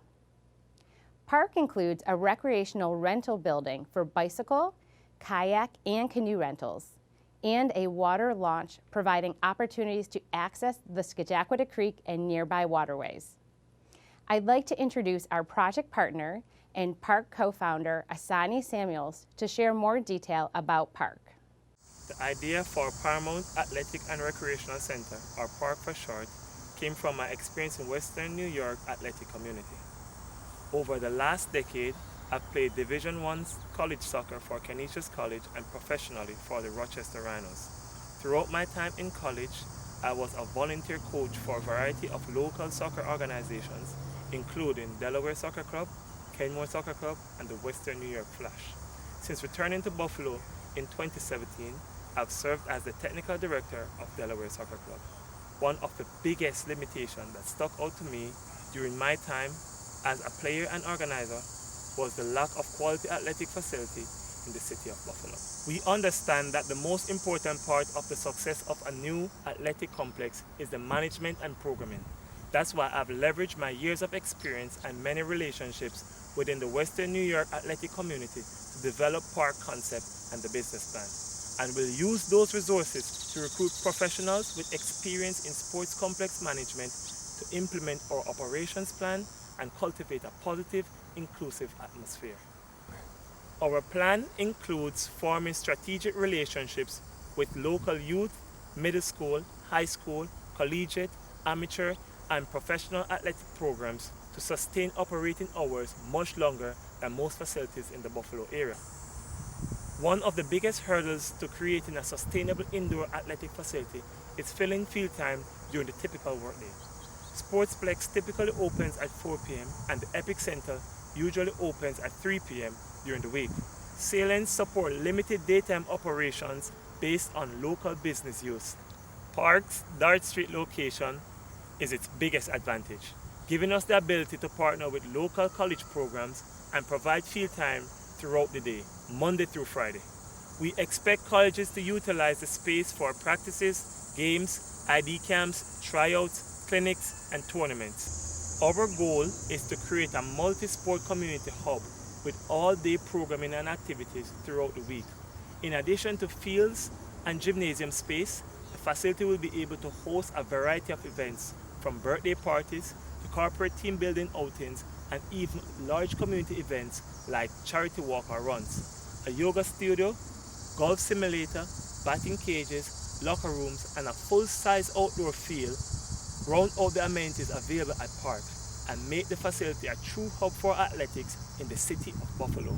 Park includes a recreational rental building for bicycle, kayak, and canoe rentals, and a water launch providing opportunities to access the Scajacquada Creek and nearby waterways. I'd like to introduce our project partner and Park co-founder Asani Samuels to share more detail about Park. The idea for Paramount Athletic and Recreational Center, or Park for short, came from my experience in Western New York athletic community. Over the last decade, I've played Division I college soccer for Canisius College and professionally for the Rochester Rhinos. Throughout my time in college, I was a volunteer coach for a variety of local soccer organizations, including Delaware Soccer Club, Kenmore Soccer Club, and the Western New York Flash. Since returning to Buffalo in 2017, I've served as the technical director of Delaware Soccer Club. One of the biggest limitations that stuck out to me during my time as a player and organizer was the lack of quality athletic facility in the city of Buffalo. We understand that the most important part of the success of a new athletic complex is the management and programming. That's why I've leveraged my years of experience and many relationships within the Western New York athletic community to develop park concept and the business plan. And will use those resources to recruit professionals with experience in sports complex management to implement our operations plan and cultivate a positive, inclusive atmosphere. Our plan includes forming strategic relationships with local youth, middle school, high school, collegiate, amateur, and professional athletic programs to sustain operating hours much longer than most facilities in the Buffalo area. One of the biggest hurdles to creating a sustainable indoor athletic facility is filling field time during the typical workday. Sportsplex typically opens at 4 p.m. and the Epic Center usually opens at 3 p.m. during the week. Salins support limited daytime operations based on local business use. Park's Dart Street location is its biggest advantage, giving us the ability to partner with local college programs and provide field time throughout the day, Monday through Friday. We expect colleges to utilize the space for practices, games, ID camps, tryouts, clinics, and tournaments. Our goal is to create a multi-sport community hub with all-day programming and activities throughout the week. In addition to fields and gymnasium space, the facility will be able to host a variety of events, from birthday parties to corporate team building outings and even large community events like charity walk or runs. A yoga studio, golf simulator, batting cages, locker rooms, and a full-size outdoor field round out the amenities available at Park and make the facility a true hub for athletics in the city of Buffalo.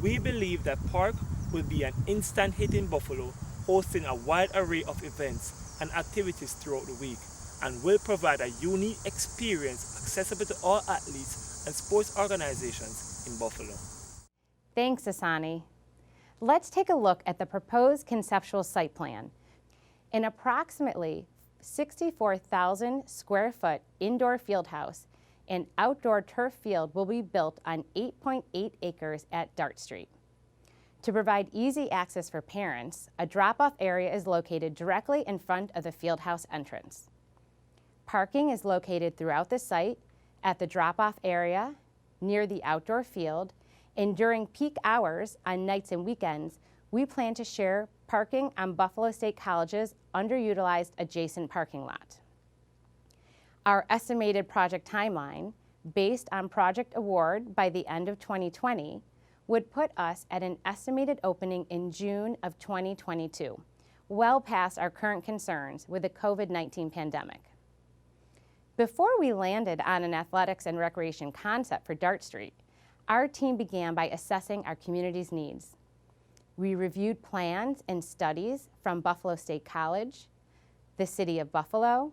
We believe that Park will be an instant hit in Buffalo, hosting a wide array of events and activities throughout the week, and will provide a unique experience accessible to all athletes and sports organizations in Buffalo. Thanks, Asani. Let's take a look at the proposed conceptual site plan. An approximately 64,000 square foot indoor field house and outdoor turf field will be built on 8.8 acres at Dart Street. To provide easy access for parents, a drop-off area is located directly in front of the field house entrance. Parking is located throughout the site, at the drop-off area, near the outdoor field, and during peak hours on nights and weekends, we plan to share parking on Buffalo State College's underutilized adjacent parking lot. Our estimated project timeline, based on project award by the end of 2020, would put us at an estimated opening in June of 2022, well past our current concerns with the COVID-19 pandemic. Before we landed on an athletics and recreation concept for Dart Street, our team began by assessing our community's needs. We reviewed plans and studies from Buffalo State College, the City of Buffalo,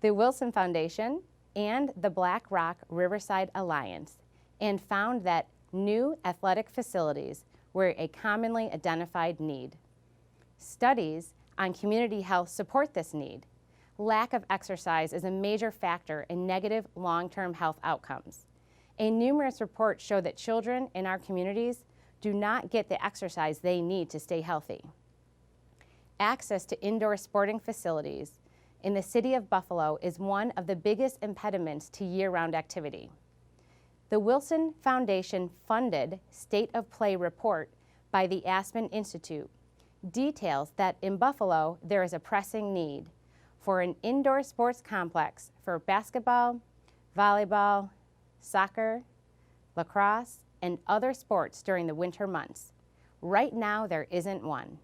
the Wilson Foundation, and the Black Rock Riverside Alliance, and found that new athletic facilities were a commonly identified need. Studies on community health support this need. Lack of exercise is a major factor in negative long-term health outcomes. Numerous reports show that children in our communities do not get the exercise they need to stay healthy. Access to indoor sporting facilities in the city of Buffalo is one of the biggest impediments to year-round activity. The Wilson Foundation funded State of Play report by the Aspen Institute details that in Buffalo there is a pressing need for an indoor sports complex for basketball, volleyball, soccer, lacrosse, and other sports during the winter months. Right now there isn't one.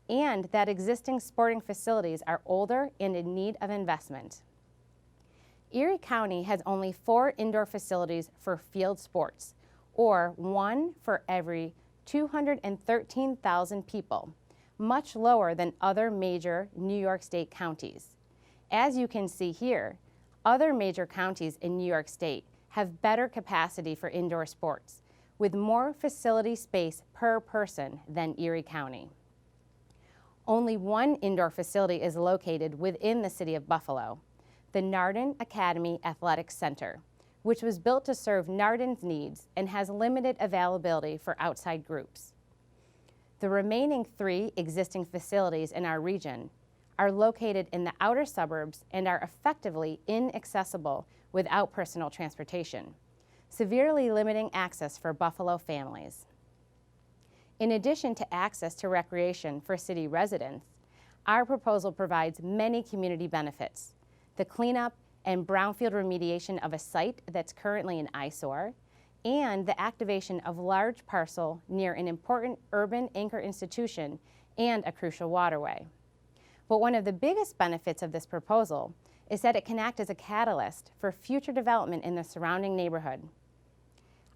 And that existing sporting facilities are older and in need of investment. Erie County has only 4 indoor facilities for field sports, or 1 for every 213,000 people, much lower than other major New York State counties. As you can see here, other major counties in New York State have better capacity for indoor sports, with more facility space per person than Erie County. Only 1 indoor facility is located within the city of Buffalo, the Nardin Academy Athletic Center, which was built to serve Nardin's needs and has limited availability for outside groups. The remaining 3 existing facilities in our region are located in the outer suburbs and are effectively inaccessible without personal transportation, severely limiting access for Buffalo families. In addition to access to recreation for city residents, our proposal provides many community benefits: the cleanup and brownfield remediation of a site that's currently an eyesore, and the activation of large parcel near an important urban anchor institution and a crucial waterway. But one of the biggest benefits of this proposal is that it can act as a catalyst for future development in the surrounding neighborhood.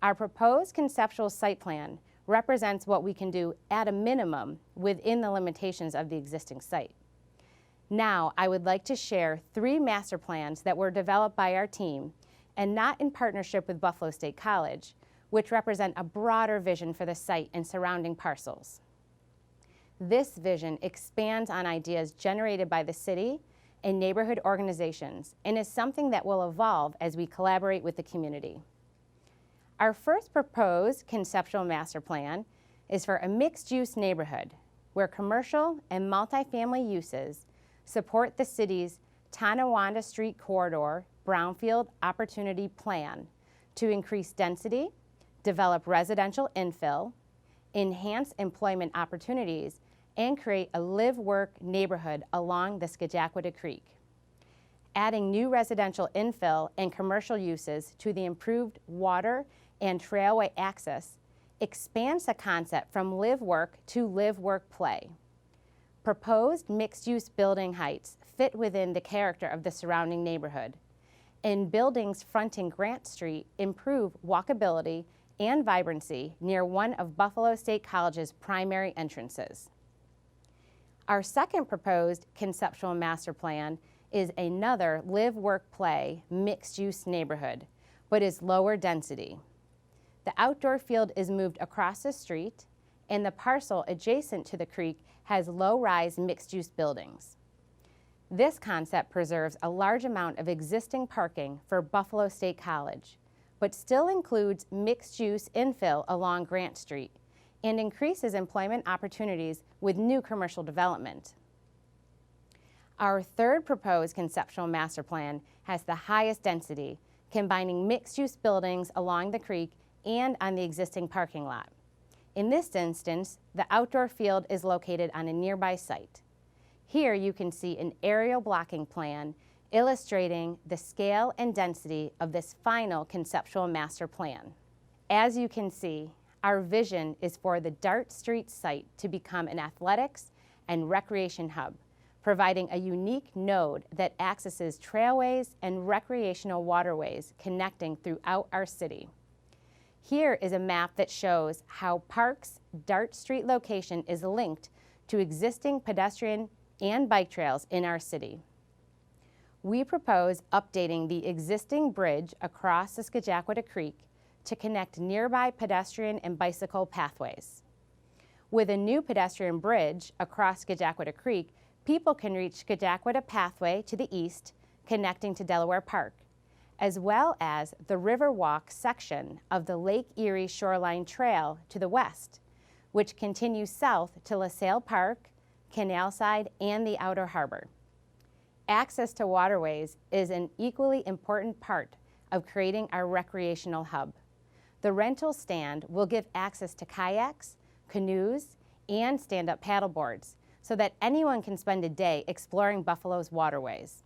Our proposed conceptual site plan represents what we can do at a minimum within the limitations of the existing site. Now, I would like to share 3 master plans that were developed by our team and not in partnership with Buffalo State College, which represent a broader vision for the site and surrounding parcels. This vision expands on ideas generated by the city and neighborhood organizations and is something that will evolve as we collaborate with the community. Our first proposed conceptual master plan is for a mixed-use neighborhood where commercial and multifamily uses support the city's Tonawanda Street Corridor Brownfield Opportunity Plan to increase density, develop residential infill, enhance employment opportunities, and create a live-work neighborhood along the Scajaquada Creek. Adding new residential infill and commercial uses to the improved water and trailway access expands the concept from live-work to live-work-play. Proposed mixed-use building heights fit within the character of the surrounding neighborhood, and buildings fronting Grant Street improve walkability and vibrancy near one of Buffalo State College's primary entrances. Our second proposed conceptual master plan is another live-work-play mixed-use neighborhood, but is lower density. The outdoor field is moved across the street, and the parcel adjacent to the creek has low-rise mixed-use buildings. This concept preserves a large amount of existing parking for Buffalo State College, but still includes mixed-use infill along Grant Street and increases employment opportunities with new commercial development. Our third proposed conceptual master plan has the highest density, combining mixed-use buildings along the creek and on the existing parking lot. In this instance, the outdoor field is located on a nearby site. Here you can see an aerial blocking plan illustrating the scale and density of this final conceptual master plan. As you can see, our vision is for the Dart Street site to become an athletics and recreation hub, providing a unique node that accesses trailways and recreational waterways connecting throughout our city. Here is a map that shows how Park's Dart Street location is linked to existing pedestrian and bike trails in our city. We propose updating the existing bridge across the Scajaquada Creek to connect nearby pedestrian and bicycle pathways. With a new pedestrian bridge across Scajaquada Creek, people can reach Scajaquada Pathway to the east, connecting to Delaware Park, as well as the Riverwalk section of the Lake Erie Shoreline Trail to the west, which continues south to LaSalle Park, Canalside, and the Outer Harbor. Access to waterways is an equally important part of creating our recreational hub. The rental stand will give access to kayaks, canoes, and stand-up paddleboards so that anyone can spend a day exploring Buffalo's waterways.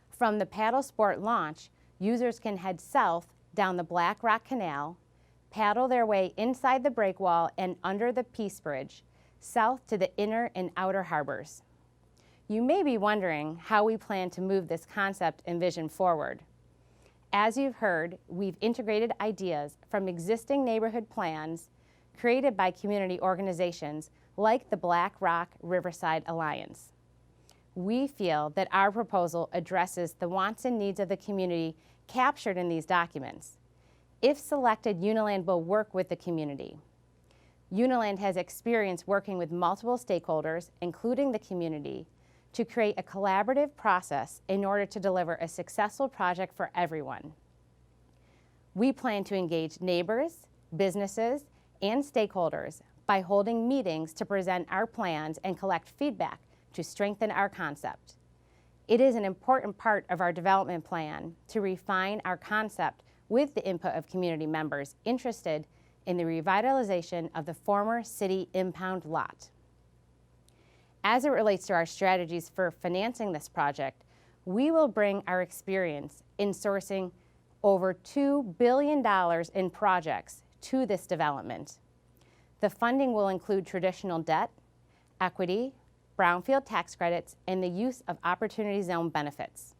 From the paddle sport launch, users can head south down the Black Rock Canal, paddle their way inside the breakwall and under the Peace Bridge, south to the inner and outer harbors. You may be wondering how we plan to move this concept and vision forward. As you've heard, we've integrated ideas from existing neighborhood plans created by community organizations like the Black Rock Riverside Alliance. We feel that our proposal addresses the wants and needs of the community captured in these documents. If selected, Uniland will work with the community. Uniland has experience working with multiple stakeholders, including the community, to create a collaborative process in order to deliver a successful project for everyone. We plan to engage neighbors, businesses, and stakeholders by holding meetings to present our plans and collect feedback to strengthen our concept. It is an important part of our development plan to refine our concept with the input of community members interested in the revitalization of the former city impound lot. As it relates to our strategies for financing this project, we will bring our experience in sourcing over $2 billion in projects to this development. The funding will include traditional debt, equity, brownfield tax credits, and the use of Opportunity Zone benefits.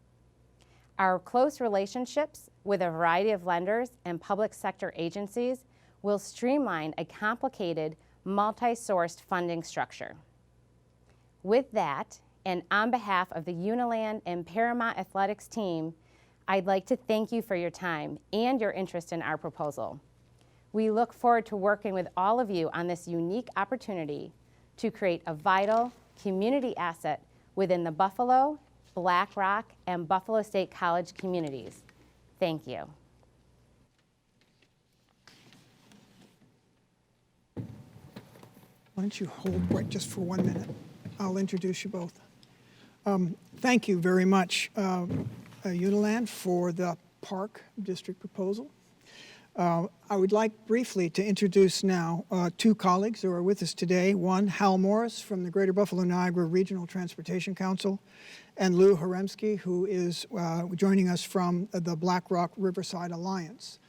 Our close relationships with a variety of lenders and public sector agencies will streamline a complicated, multi-sourced funding structure. With that, and on behalf of the Uniland and Paramount Athletics team, I'd like to thank you for your time and your interest in our proposal. We look forward to working with all of you on this unique opportunity to create a vital community asset within the Buffalo, Black Rock, and Buffalo State College communities. Thank you. Why don't you hold right just for 1 minute? I'll introduce you both. Thank you very much, Uniland, for the Park District proposal. I would like briefly to introduce now two colleagues who are with us today. One, Hal Morris from the Greater Buffalo Niagara Regional Transportation Council, and Lou Haremsky, who is joining us from the Black Rock Riverside Alliance.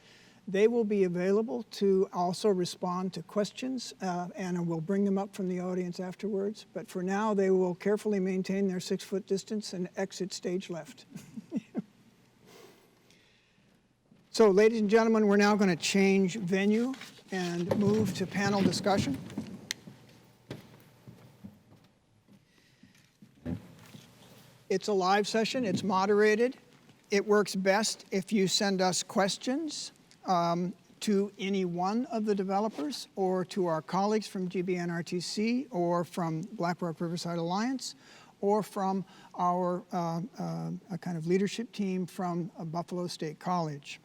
They will be available to also respond to questions, and we'll bring them up from the audience afterwards. But for now, they will carefully maintain their 6-foot distance and exit stage left. So, ladies and gentlemen, we're now going to change venue and move to panel discussion. It's a live session. It's moderated. It works best if you send us questions to any one of the developers or to our colleagues from GBNRTC or from Black Rock Riverside Alliance or from our kind of leadership team from Buffalo State College.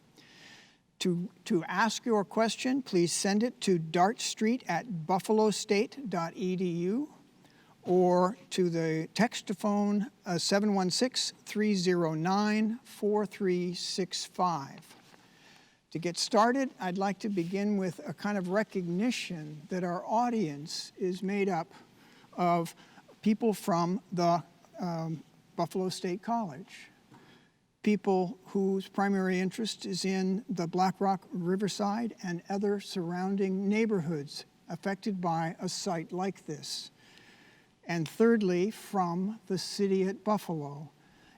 To ask your question, please send it to dartstreet@buffalostate.edu or to the text-to-phone 716-309-4365. To get started, I'd like to begin with a kind of recognition that our audience is made up of people from the Buffalo State College, people whose primary interest is in the Black Rock Riverside and other surrounding neighborhoods affected by a site like this. And thirdly, from the city at Buffalo.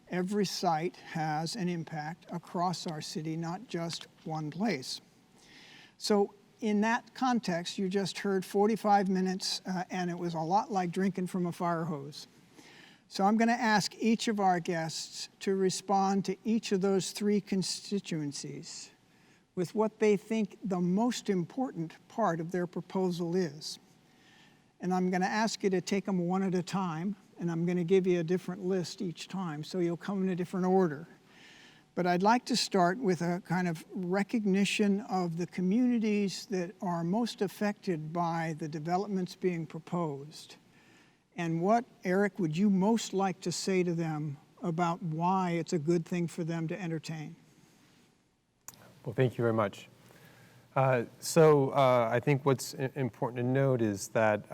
Every site has an impact across our city, not just one place. So in that context, you just heard 45 minutes, and it was a lot like drinking from a fire hose. So I'm going to ask each of our guests to respond to each of those three constituencies with what they think the most important part of their proposal is. And I'm going to ask you to take them one at a time, and I'm going to give you a different list each time, so you'll come in a different order. But I'd like to start with a kind of recognition of the communities that are most affected by the developments being proposed. And what, Eric, would you most like to say to them about why it's a good thing for them to entertain? Well, thank you very much. I think what's important to note is that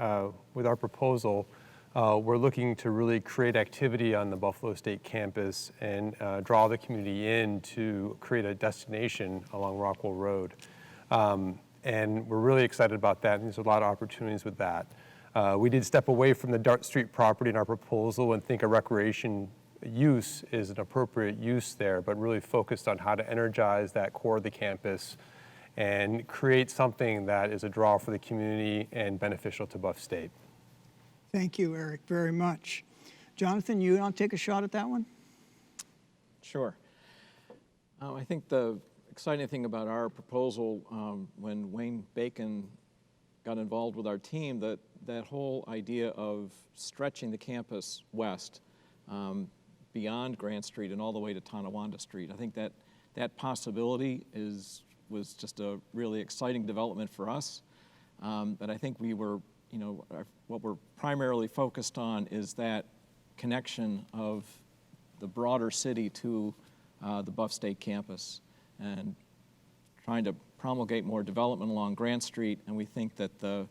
with our proposal, we're looking to really create activity on the Buffalo State campus and draw the community in to create a destination along Rockwell Road. And we're really excited about that, and there's a lot of opportunities with that. We did step away from the Dart Street property in our proposal and think a recreation use is an appropriate use there, but really focused on how to energize that core of the campus and create something that is a draw for the community and beneficial to Buff State. Thank you, Eric, very much. Jonathan, you want to take a shot at that one? Sure. I think the exciting thing about our proposal, when Wayne Bacon got involved with our team, that whole idea of stretching the campus west beyond Grant Street and all the way to Tonawanda Street. I think that possibility was just a really exciting development for us. But I think we were, what we're primarily focused on is that connection of the broader city to the Buff State campus and trying to promulgate more development along Grant Street. And we think that the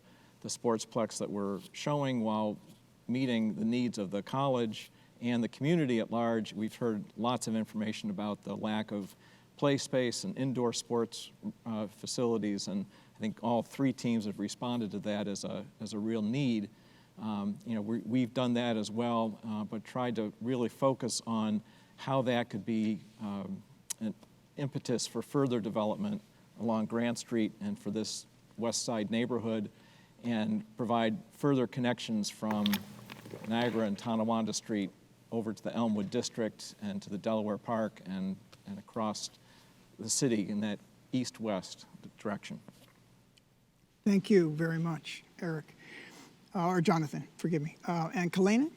sportsplex that we're showing, while meeting the needs of the college and the community at large, we've heard lots of information about the lack of play space and indoor sports facilities, and I think all three teams have responded to that as a real need. We've done that as well, but tried to really focus on how that could be an impetus for further development along Grant Street and for this West Side neighborhood, and provide further connections from Niagara and Tonawanda Street over to the Elmwood District and to the Delaware Park and across the city in that east-west direction. Thank you very much, Eric, or Jonathan, forgive me. And Kalena?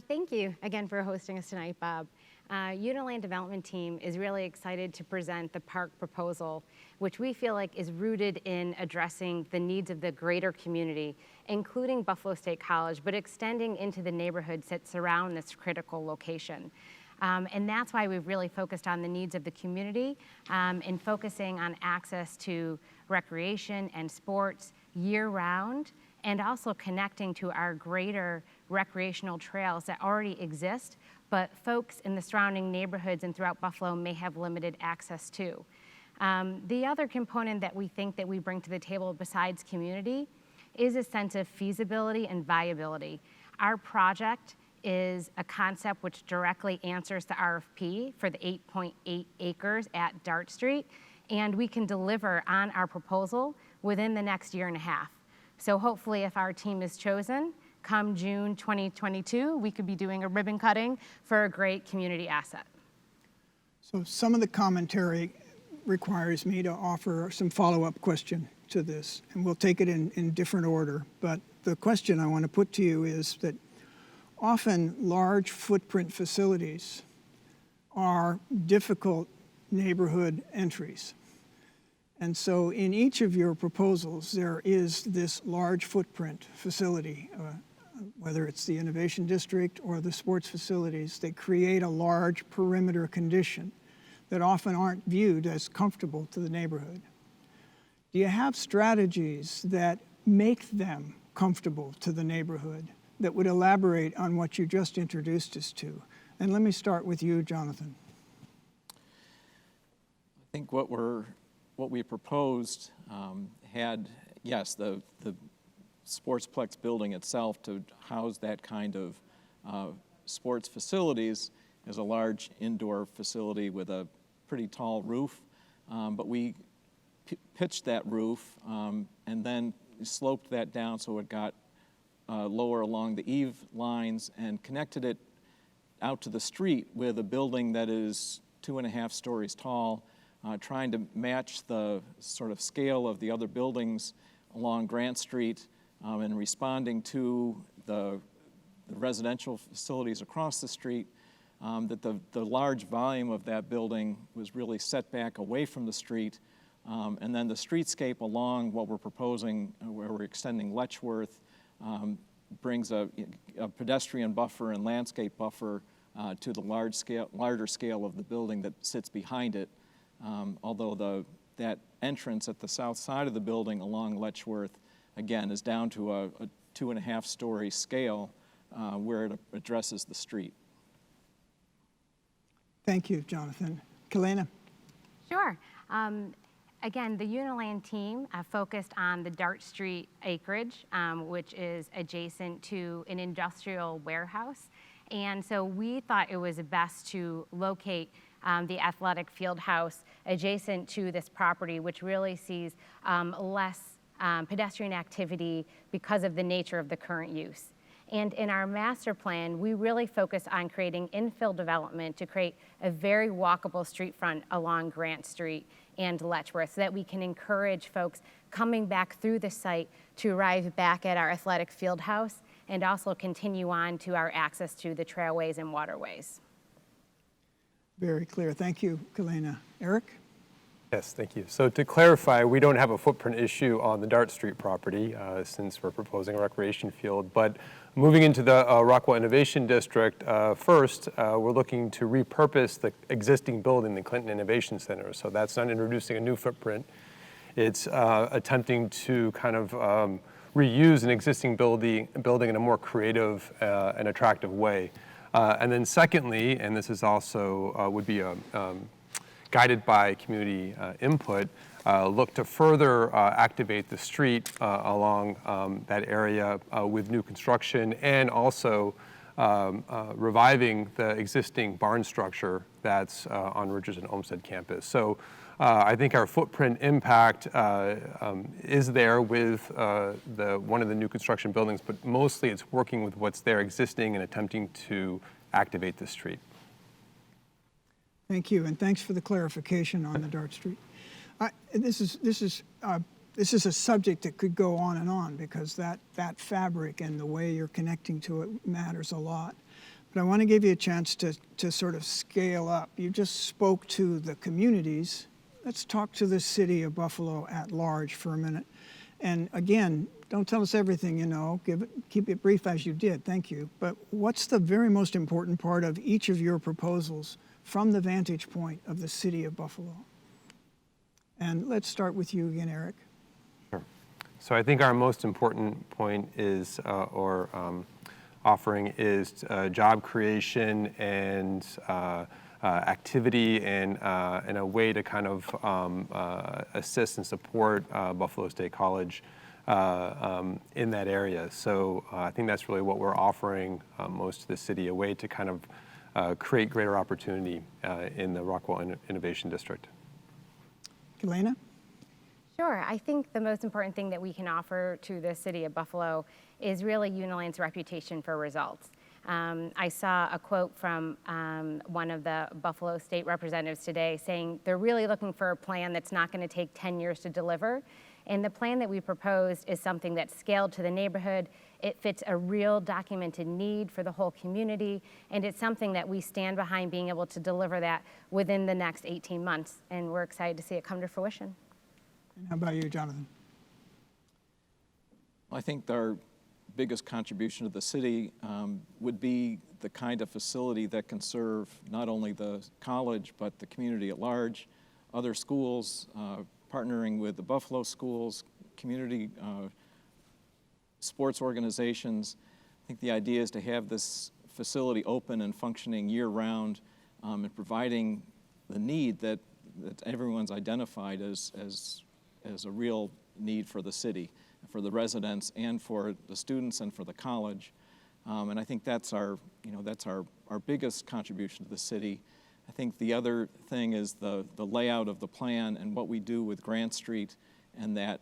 Thank you again for hosting us tonight, Bob. Uniland Development Team is really excited to present the park proposal, which we feel like is rooted in addressing the needs of the greater community, including Buffalo State College, but extending into the neighborhoods that surround this critical location. And that's why we've really focused on the needs of the community and focusing on access to recreation and sports year-round, and also connecting to our greater recreational trails that already exist, but folks in the surrounding neighborhoods and throughout Buffalo may have limited access to. The other component that we think that we bring to the table besides community is a sense of feasibility and viability. Our project is a concept which directly answers the RFP for the 8.8 acres at Dart Street, and we can deliver on our proposal within the next year and a half. So hopefully, if our team is chosen, come June 2022, we could be doing a ribbon cutting for a great community asset. So some of the commentary requires me to offer some follow-up question to this, and we'll take it in different order. But the question I want to put to you is that often large footprint facilities are difficult neighborhood entries. And so in each of your proposals, there is this large footprint facility, whether it's the Innovation District or the sports facilities, that create a large perimeter condition that often aren't viewed as comfortable to the neighborhood. Do you have strategies that make them comfortable to the neighborhood that would elaborate on what you just introduced us to? And let me start with you, Jonathan. I think what we proposed had, yes, the sportsplex building itself to house that kind of sports facilities is a large indoor facility with a pretty tall roof, but we pitched that roof and then sloped that down so it got lower along the eave lines and connected it out to the street with a building that is 2.5 stories tall, trying to match the sort of scale of the other buildings along Grant Street and responding to the residential facilities across the street, that the large volume of that building was really set back away from the street. And then the streetscape along what we're proposing, where we're extending Letchworth, brings a pedestrian buffer and landscape buffer to the larger scale of the building that sits behind it. Although that entrance at the south side of the building along Letchworth, again, is down to a 2.5 story scale where it addresses the street. Thank you, Jonathan. Kalena? Sure. Again, the Uniland team focused on the Dart Street acreage, which is adjacent to an industrial warehouse. And so we thought it was best to locate the athletic field house adjacent to this property, which really sees less pedestrian activity because of the nature of the current use. And in our master plan, we really focus on creating infill development to create a very walkable street front along Grant Street and Letchworth so that we can encourage folks coming back through the site to arrive back at our athletic field house and also continue on to our access to the trailways and waterways. Very clear. Thank you, Kalena. Eric? Yes, thank you. So to clarify, we don't have a footprint issue on the Dart Street property since we're proposing a recreation field. But moving into the Rockwell Innovation District, first, we're looking to repurpose the existing building, the Clinton Innovation Center. So that's not introducing a new footprint. It's attempting to kind of reuse an existing building in a more creative and attractive way. And then secondly, and this is also would be guided by community input, look to further activate the street along that area with new construction and also reviving the existing barn structure that's on Ridges and Olmsted campus. So I think our footprint impact is there with one of the new construction buildings, but mostly it's working with what's there existing and attempting to activate the street. Thank you, and thanks for the clarification on the Dart Street. This is a subject that could go on and on because that fabric and the way you're connecting to it matters a lot. But I want to give you a chance to sort of scale up. You just spoke to the communities. Let's talk to the city of Buffalo at large for a minute. And again, don't tell us everything you know. Keep it brief as you did. Thank you. But what's the very most important part of each of your proposals from the vantage point of the city of Buffalo? And let's start with you again, Eric. Sure. So I think our most important point is, offering is job creation and activity and a way to kind of assist and support Buffalo State College in that area. So I think that's really what we're offering most to the city, a way to kind of create greater opportunity in the Rockwell Innovation District. Elena? Sure. I think the most important thing that we can offer to the city of Buffalo is really Uniland's reputation for results. I saw a quote from one of the Buffalo State representatives today saying they're really looking for a plan that's not going to take 10 years to deliver. And the plan that we proposed is something that's scaled to the neighborhood. It fits a real documented need for the whole community, and it's something that we stand behind being able to deliver that within the next 18 months, and we're excited to see it come to fruition. How about you, Jonathan? I think our biggest contribution to the city would be the kind of facility that can serve not only the college, but the community at large, other schools, partnering with the Buffalo schools, community sports organizations. I think the idea is to have this facility open and functioning year-round and providing the need that everyone's identified as a real need for the city, for the residents and for the students and for the college. And I think that's our biggest contribution to the city. I think the other thing is the layout of the plan and what we do with Grant Street and that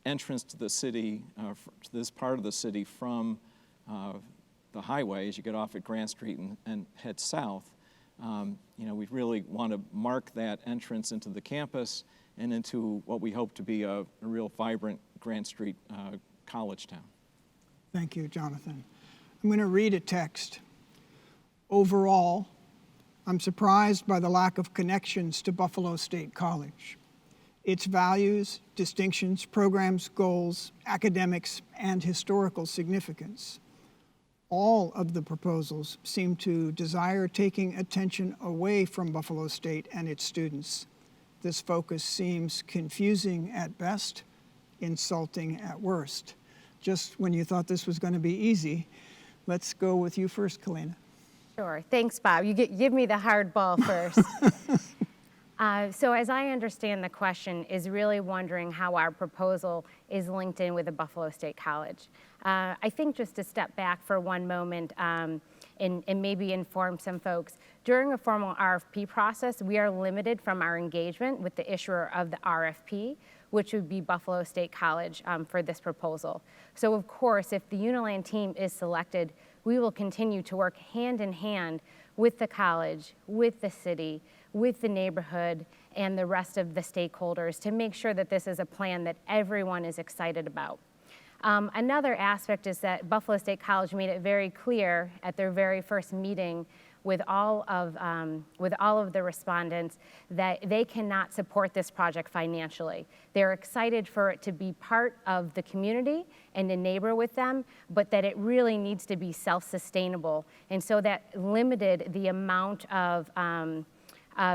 entrance to the city, to this part of the city from the highway as you get off at Grant Street and head south. We really want to mark that entrance into the campus and into what we hope to be a real vibrant Grant Street college town. Thank you, Jonathan. I'm going to read a text. Overall, I'm surprised by the lack of connections to Buffalo State College. Its values, distinctions, programs, goals, academics, and historical significance. All of the proposals seem to desire taking attention away from Buffalo State and its students. This focus seems confusing at best, insulting at worst. Just when you thought this was going to be easy, let's go with you first, Kalina. Sure. Thanks, Bob. You give me the hard ball first. So as I understand the question is really wondering how our proposal is linked in with the Buffalo State College. I think just to step back for one moment and maybe inform some folks, during a formal RFP process, we are limited from our engagement with the issuer of the RFP, which would be Buffalo State College for this proposal. So of course, if the Uniland team is selected, we will continue to work hand in hand with the college, with the city, with the neighborhood, and the rest of the stakeholders to make sure that this is a plan that everyone is excited about. Another aspect is that Buffalo State College made it very clear at their very first meeting with all of the respondents that they cannot support this project financially. They're excited for it to be part of the community and to neighbor with them, but that it really needs to be self-sustainable. And so that limited the amount of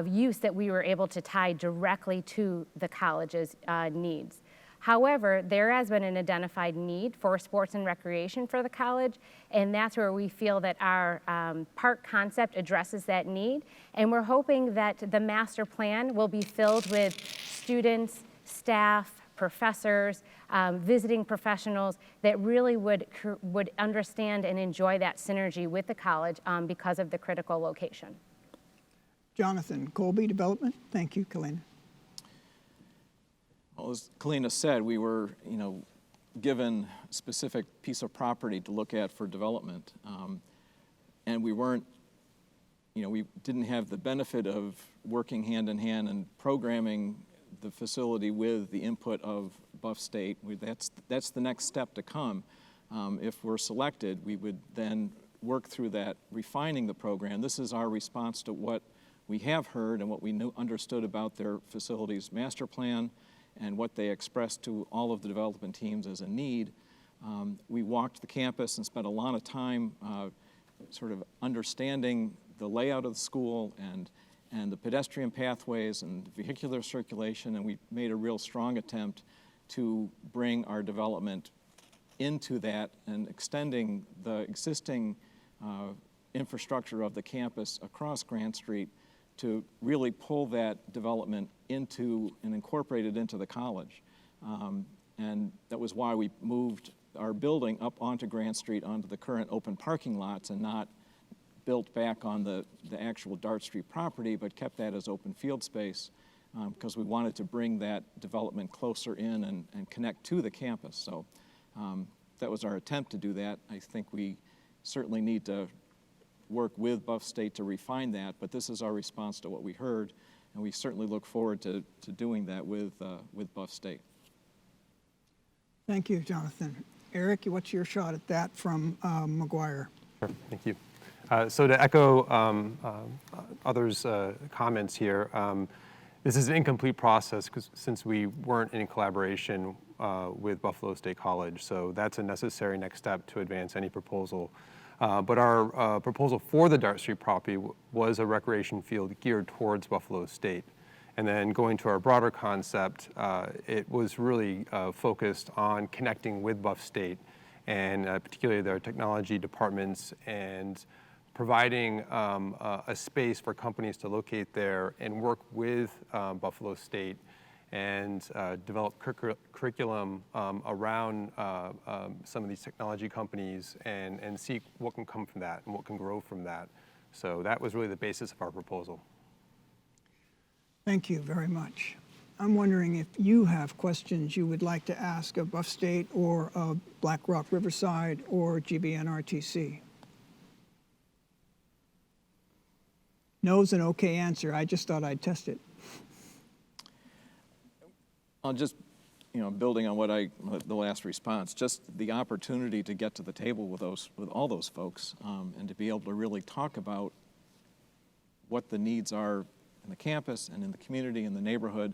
use that we were able to tie directly to the college's needs. However, there has been an identified need for sports and recreation for the college, and that's where we feel that our park concept addresses that need. And we're hoping that the master plan will be filled with students, staff, professors, visiting professionals that really would understand and enjoy that synergy with the college because of the critical location. Jonathan Colby, Development. Thank you, Kalina. Well, as Kalina said, we were, given a specific piece of property to look at for development, and we weren't, we didn't have the benefit of working hand in hand and programming the facility with the input of Buff State. That's the next step to come. If we're selected, we would then work through that, refining the program. This is our response to what we have heard and what we understood about their facility's master plan and what they expressed to all of the development teams as a need. We walked the campus and spent a lot of time sort of understanding the layout of the school and the pedestrian pathways and vehicular circulation, and we made a real strong attempt to bring our development into that and extending the existing infrastructure of the campus across Grant Street to really pull that development into and incorporate it into the college. And that was why we moved our building up onto Grant Street, onto the current open parking lots, and not built back on the actual Dart Street property, but kept that as open field space because we wanted to bring that development closer in and connect to the campus. So that was our attempt to do that. I think we certainly need to work with Buff State to refine that, but this is our response to what we heard, and we certainly look forward to doing that with Buff State. Thank you, Jonathan. Eric, what's your shot at that from McGuire? Sure, thank you. So to echo others' comments here, this is an incomplete process since we weren't in collaboration with Buffalo State College, so that's a necessary next step to advance any proposal. But our proposal for the Dart Street property was a recreation field geared towards Buffalo State. And then going to our broader concept, it was really focused on connecting with Buff State and particularly their technology departments and providing a space for companies to locate there and work with Buffalo State and develop curriculum around some of these technology companies and see what can come from that and what can grow from that. So that was really the basis of our proposal. Thank you very much. I'm wondering if you have questions you would like to ask of Buff State or of Black Rock Riverside or GBNRTC. No's an okay answer. I just thought I'd test it. I'll just, building on the last response, just the opportunity to get to the table with all those folks and to be able to really talk about what the needs are in the campus and in the community and the neighborhood.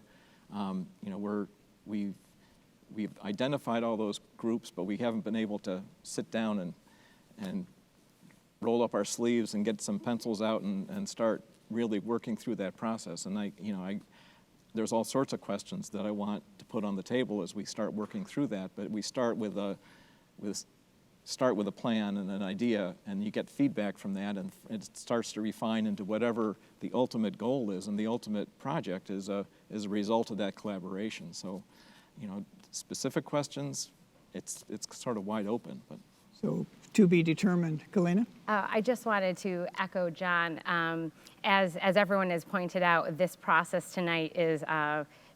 We've identified all those groups, but we haven't been able to sit down and roll up our sleeves and get some pencils out and start really working through that process. And there's all sorts of questions that I want to put on the table as we start working through that. But we start with a plan and an idea, and you get feedback from that, and it starts to refine into whatever the ultimate goal is, and the ultimate project is a result of that collaboration. So, specific questions, it's sort of wide open. But So to be determined. Kalina? I just wanted to echo John. As everyone has pointed out, this process tonight is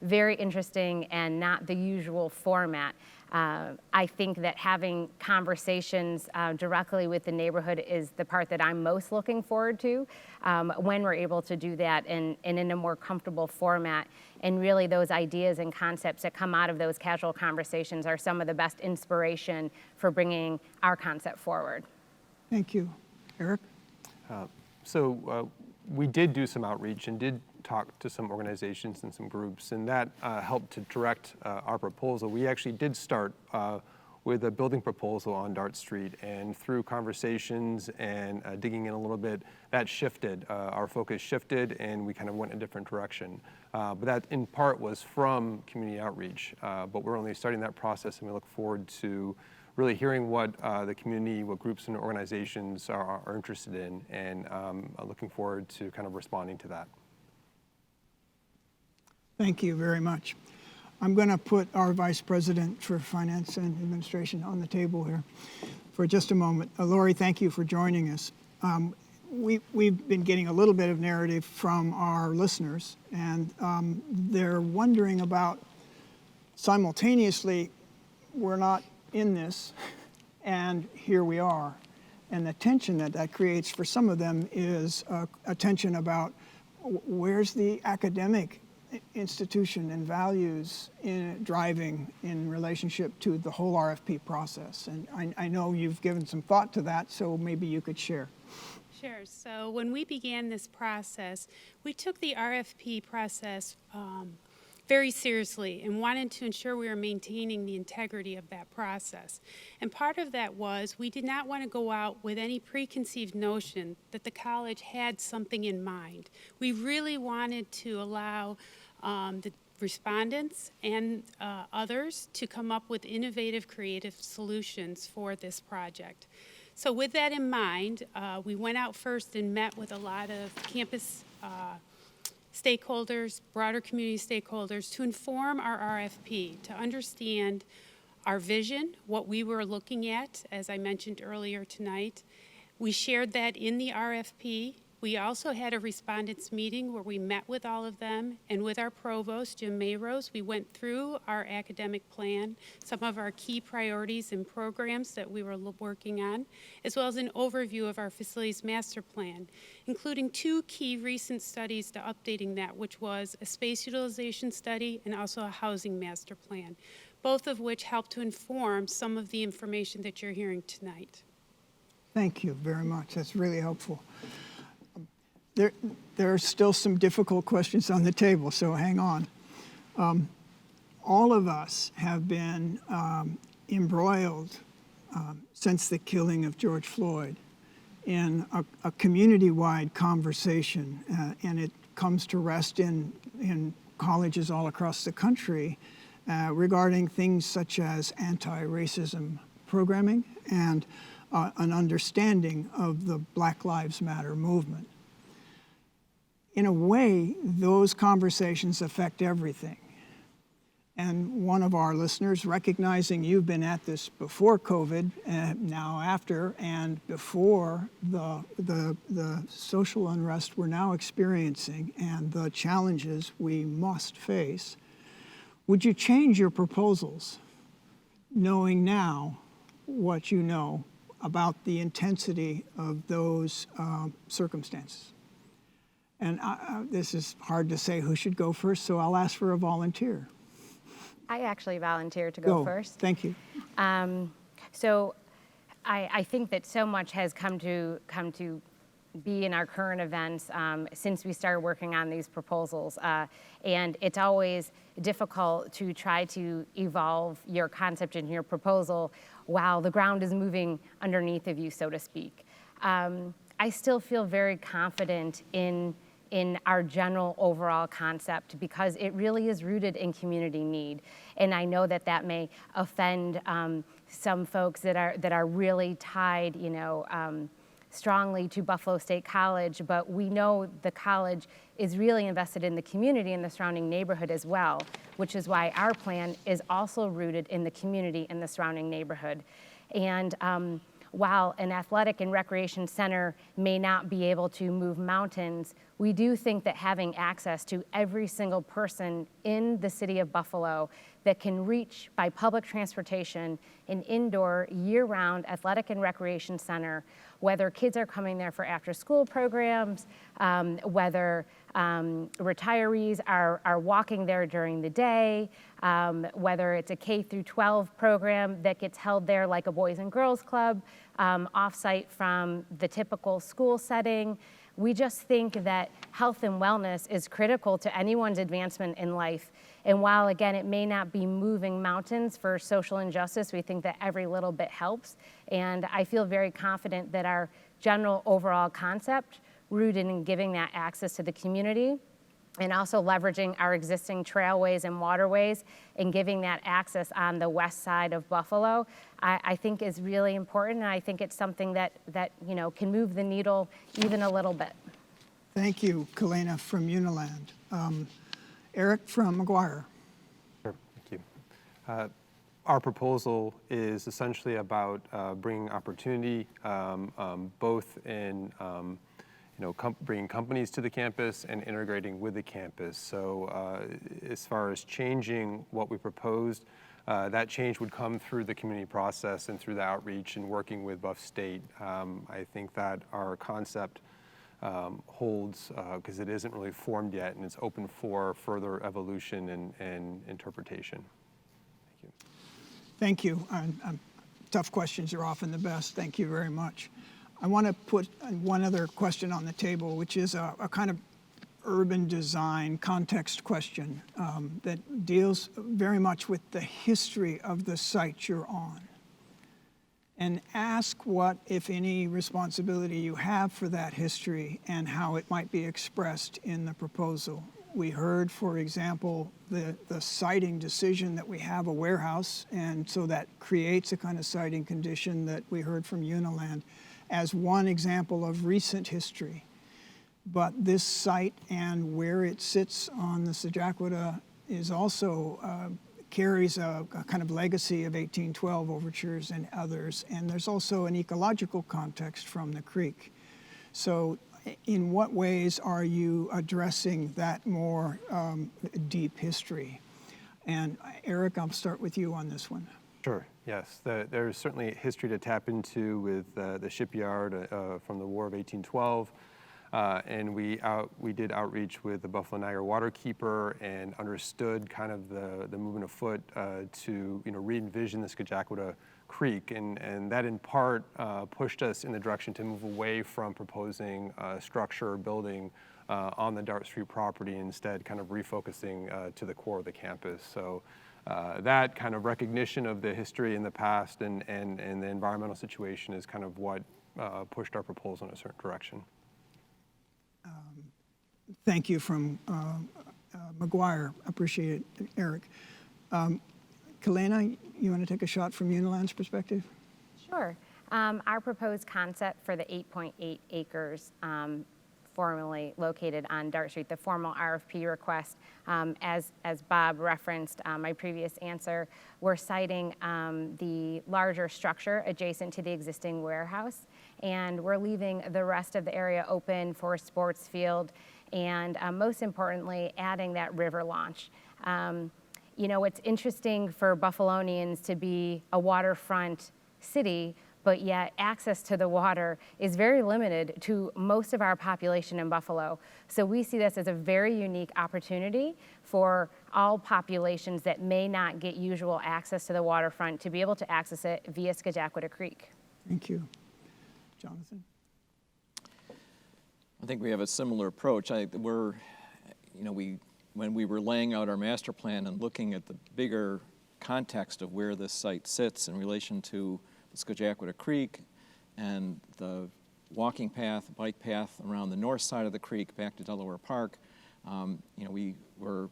very interesting and not the usual format. I think that having conversations directly with the neighborhood is the part that I'm most looking forward to when we're able to do that and in a more comfortable format. And really those ideas and concepts that come out of those casual conversations are some of the best inspiration for bringing our concept forward. Thank you. Eric? We did do some outreach and did talk to some organizations and some groups, and that helped to direct our proposal. We actually did start with a building proposal on Dart Street, and through conversations and digging in a little bit, that shifted. Our focus shifted, and we kind of went in a different direction. But that in part was from community outreach, but we're only starting that process, and we look forward to really hearing what the community, what groups and organizations are interested in, and looking forward to kind of responding to that. Thank you very much. I'm going to put our Vice President for Finance and Administration on the table here for just a moment. Lori, thank you for joining us. We've been getting a little bit of narrative from our listeners, and they're wondering about, simultaneously, we're not in this, and here we are. And the tension that creates for some of them is a tension about where's the academic institution and values driving in relationship to the whole RFP process. And I know you've given some thought to that, so maybe you could share. Sure. So when we began this process, we took the RFP process very seriously and wanted to ensure we were maintaining the integrity of that process. And part of that was we did not want to go out with any preconceived notion that the college had something in mind. We really wanted to allow the respondents and others to come up with innovative, creative solutions for this project. So with that in mind, we went out first and met with a lot of campus stakeholders, broader community stakeholders, to inform our RFP, to understand our vision, what we were looking at, as I mentioned earlier tonight. We shared that in the RFP. We also had a respondents meeting where we met with all of them, and with our provost, Jim Mayrose, we went through our academic plan, some of our key priorities and programs that we were working on, as well as an overview of our facilities master plan, including 2 key recent studies to updating that, which was a space utilization study and also a housing master plan, both of which helped to inform some of the information that you're hearing tonight. Thank you very much. That's really helpful. There are still some difficult questions on the table, so hang on. All of us have been embroiled since the killing of George Floyd in a community-wide conversation, and it comes to rest in colleges all across the country regarding things such as anti-racism programming and an understanding of the Black Lives Matter movement. In a way, those conversations affect everything. And one of our listeners, recognizing you've been at this before COVID, now after, and before the social unrest we're now experiencing and the challenges we must face, would you change your proposals, knowing now what you know about the intensity of those circumstances? And this is hard to say who should go first, so I'll ask for a volunteer. I actually volunteered to go first. Thank you. So I think that so much has come to be in our current events since we started working on these proposals. And it's always difficult to try to evolve your concept and your proposal while the ground is moving underneath of you, so to speak. I still feel very confident in our general overall concept because it really is rooted in community need. And I know that that may offend some folks that are really tied, strongly to Buffalo State College, but we know the college is really invested in the community and the surrounding neighborhood as well, which is why our plan is also rooted in the community and the surrounding neighborhood. And while an athletic and recreation center may not be able to move mountains, we do think that having access to every single person in the city of Buffalo that can reach by public transportation an indoor year-round athletic and recreation center, whether kids are coming there for after-school programs, whether retirees are walking there during the day, whether it's a K through 12 program that gets held there like a Boys and Girls Club, off-site from the typical school setting, We just think that health and wellness is critical to anyone's advancement in life. And while, again, it may not be moving mountains for social injustice, we think that every little bit helps. And I feel very confident that our general overall concept, rooted in giving that access to the community, and also leveraging our existing trailways and waterways and giving that access on the west side of Buffalo, I think is really important, and I think it's something that can move the needle even a little bit. Thank you, Kalena from Uniland. Eric from McGuire. Sure, thank you. Our proposal is essentially about bringing opportunity, both in bringing companies to the campus and integrating with the campus. So as far as changing what we proposed, that change would come through the community process and through the outreach and working with Buff State. I think that our concept holds because it isn't really formed yet, and it's open for further evolution and interpretation. Thank you. Tough questions are often the best. Thank you very much. I want to put one other question on the table, which is a kind of urban design context question that deals very much with the history of the site you're on. And ask what, if any, responsibility you have for that history and how it might be expressed in the proposal. We heard, for example, the siting decision that we have a warehouse, and so that creates a kind of siting condition that we heard from Uniland as one example of recent history. But this site and where it sits on the Sajaquada is also carries a kind of legacy of 1812 overtures and others, and there's also an ecological context from the creek. So in what ways are you addressing that more deep history? And Eric, I'll start with you on this one. Sure, yes. There's certainly history to tap into with the shipyard from the War of 1812. And we did outreach with the Buffalo Niagara Waterkeeper and understood kind of the movement of foot to re-envision the Sajaquada Creek, and that in part pushed us in the direction to move away from proposing structure or building on the Dart Street property, instead kind of refocusing to the core of the campus. So that kind of recognition of the history in the past and the environmental situation is kind of what pushed our proposal in a certain direction. Thank you from McGuire. Appreciate it, Eric. Kalena, you want to take a shot from Uniland's perspective? Sure. Our proposed concept for the 8.8 acres formerly located on Dart Street, the formal RFP request, as Bob referenced my previous answer, we're citing the larger structure adjacent to the existing warehouse, and we're leaving the rest of the area open for a sports field, and most importantly, adding that river launch. It's interesting for Buffalonians to be a waterfront city, but yet access to the water is very limited to most of our population in Buffalo. So we see this as a very unique opportunity for all populations that may not get usual access to the waterfront to be able to access it via Sajaquada Creek. Thank you. Jonathan? I think we have a similar approach. When we were laying out our master plan and looking at the bigger context of where this site sits in relation to the Sajaquada Creek and the walking path, bike path around the north side of the creek back to Delaware Park, we were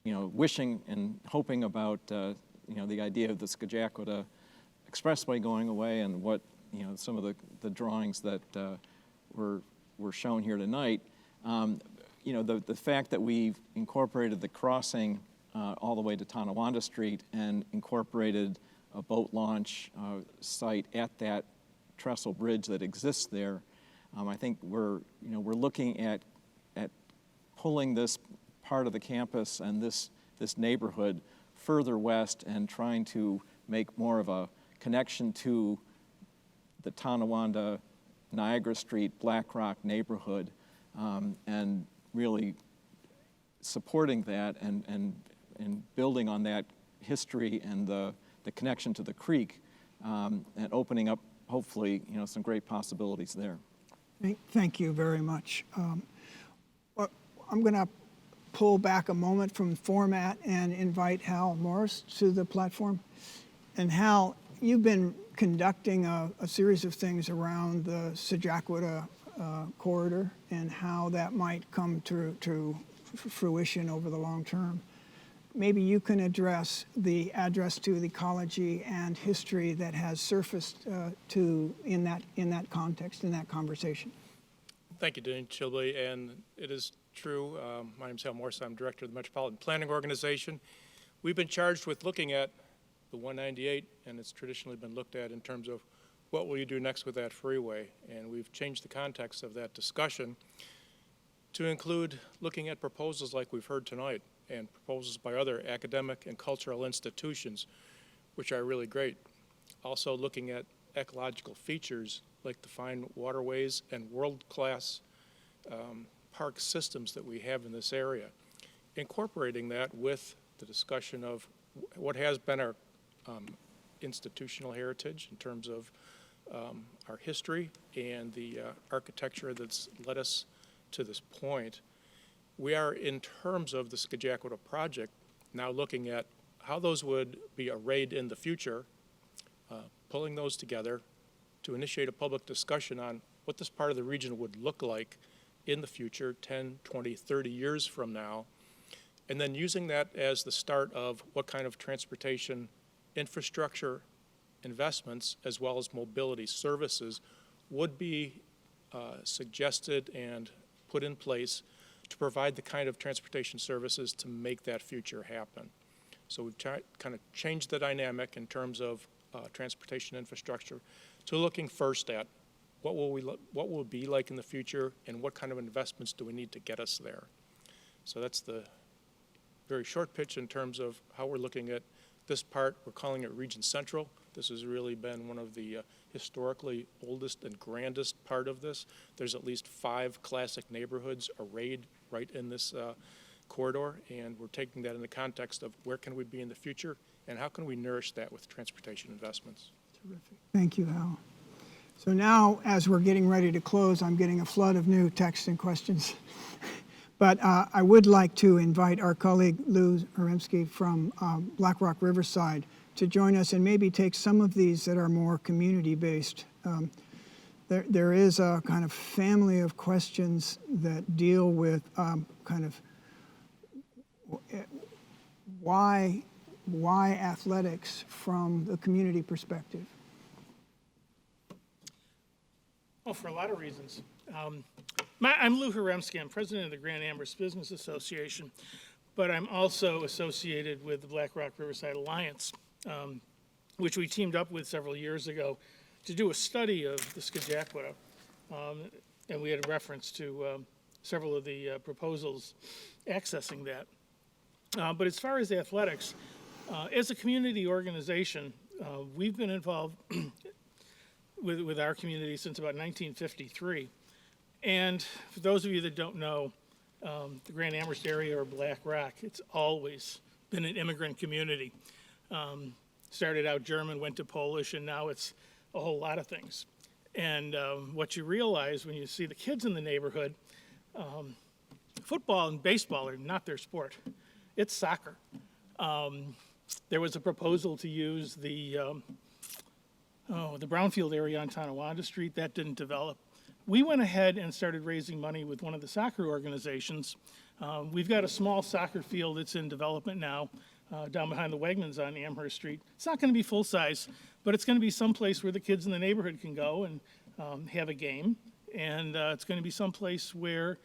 wishing and hoping about the idea of the Sajaquada Expressway going away, and what some of the drawings that were shown here tonight. The fact that we've incorporated the crossing all the way to Tonawanda Street and incorporated a boat launch site at that trestle bridge that exists there, I think we're looking at pulling this part of the campus and this neighborhood further west and trying to make more of a connection to the Tonawanda, Niagara Street, Black Rock neighborhood, and really supporting that and building on that history and the connection to the creek, and opening up hopefully, some great possibilities there. Thank you very much. I'm going to pull back a moment from format and invite Hal Morris to the platform. And Hal, you've been conducting a series of things around the Sajaquita corridor and how that might come to fruition over the long term. Maybe you can address the address to the ecology and history that has surfaced in that context, in that conversation. Thank you, Dean Chilbley, and it is true. My name is Hal Morris. I'm director of the Metropolitan Planning Organization. We've been charged with looking at the 198, and it's traditionally been looked at in terms of what will you do next with that freeway, and we've changed the context of that discussion to include looking at proposals like we've heard tonight and proposals by other academic and cultural institutions, which are really great. Also looking at ecological features like the fine waterways and world-class park systems that we have in this area. Incorporating that with the discussion of what has been our institutional heritage in terms of our history and the architecture that's led us to this point. We are, in terms of the Sajaquita project, now looking at how those would be arrayed in the future, pulling those together to initiate a public discussion on what this part of the region would look like in the future, 10, 20, 30 years from now, and then using that as the start of what kind of transportation infrastructure investments as well as mobility services would be suggested and put in place to provide the kind of transportation services to make that future happen. So we've kind of changed the dynamic in terms of transportation infrastructure to looking first at what will it be like in the future and what kind of investments do we need to get us there. So that's the very short pitch in terms of how we're looking at this part. We're calling it Region Central. This has really been one of the historically oldest and grandest part of this. There's at least 5 classic neighborhoods arrayed right in this corridor, and we're taking that in the context of where can we be in the future and how can we nourish that with transportation investments. Terrific. Thank you, Hal. So now, as we're getting ready to close, I'm getting a flood of new texts and questions. But I would like to invite our colleague Lou Haremsky from Black Rock Riverside to join us and maybe take some of these that are more community-based. There is a kind of family of questions that deal with kind of why athletics from the community perspective. Well, for a lot of reasons. I'm Lou Haremsky. I'm president of the Grand Amherst Business Association, but I'm also associated with the Black Rock Riverside Alliance, which we teamed up with several years ago to do a study of the Sajaquita, and we had a reference to several of the proposals accessing that. But as far as athletics, as a community organization, we've been involved with our community since about 1953. And for those of you that don't know, the Grand Amherst area or Black Rock, it's always been an immigrant community. Started out German, went to Polish, and now it's a whole lot of things. And what you realize when you see the kids in the neighborhood, football and baseball are not their sport. It's soccer. There was a proposal to use the brownfield area on Tonawanda Street. That didn't develop. We went ahead and started raising money with one of the soccer organizations. We've got a small soccer field that's in development now down behind the Wegmans on Amherst Street. It's not going to be full size, but it's going to be someplace where the kids in the neighborhood can go and have a game. And it's going to be someplace where,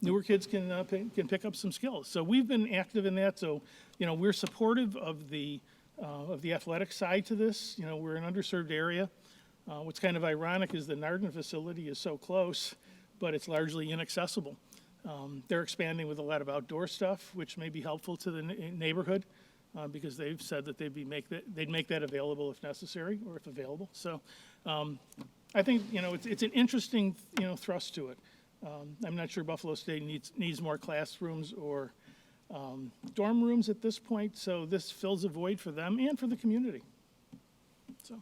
newer kids can pick up some skills. So we've been active in that. So, we're supportive of the athletic side to this. We're an underserved area. What's kind of ironic is the Narden facility is so close, but it's largely inaccessible. They're expanding with a lot of outdoor stuff, which may be helpful to the neighborhood because they've said that they'd make that available if necessary or if available. So I think it's an interesting thrust to it. I'm not sure Buffalo State needs more classrooms or dorm rooms at this point, so this fills a void for them and for the community. So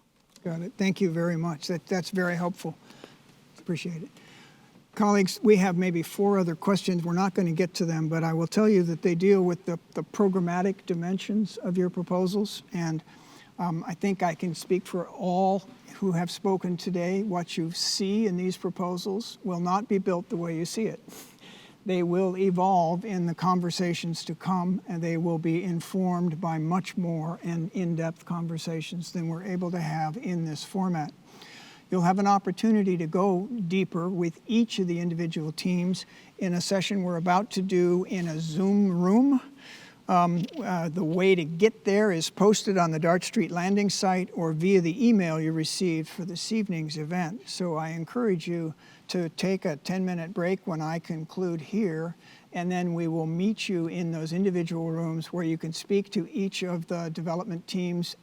Got it. Thank you very much. That's very helpful. Appreciate it. Colleagues, we have maybe 4 other questions. We're not going to get to them, but I will tell you that they deal with the programmatic dimensions of your proposals. And I think I can speak for all who have spoken today. What you see in these proposals will not be built the way you see it. They will evolve in the conversations to come, and they will be informed by much more and in-depth conversations than we're able to have in this format. You'll have an opportunity to go deeper with each of the individual teams in a session we're about to do in a Zoom room. The way to get there is posted on the Dart Street landing site or via the email you received for this evening's event. So I encourage you to take a 10-minute break when I conclude here, and then we will meet you in those individual rooms where you can speak to each of the development teams.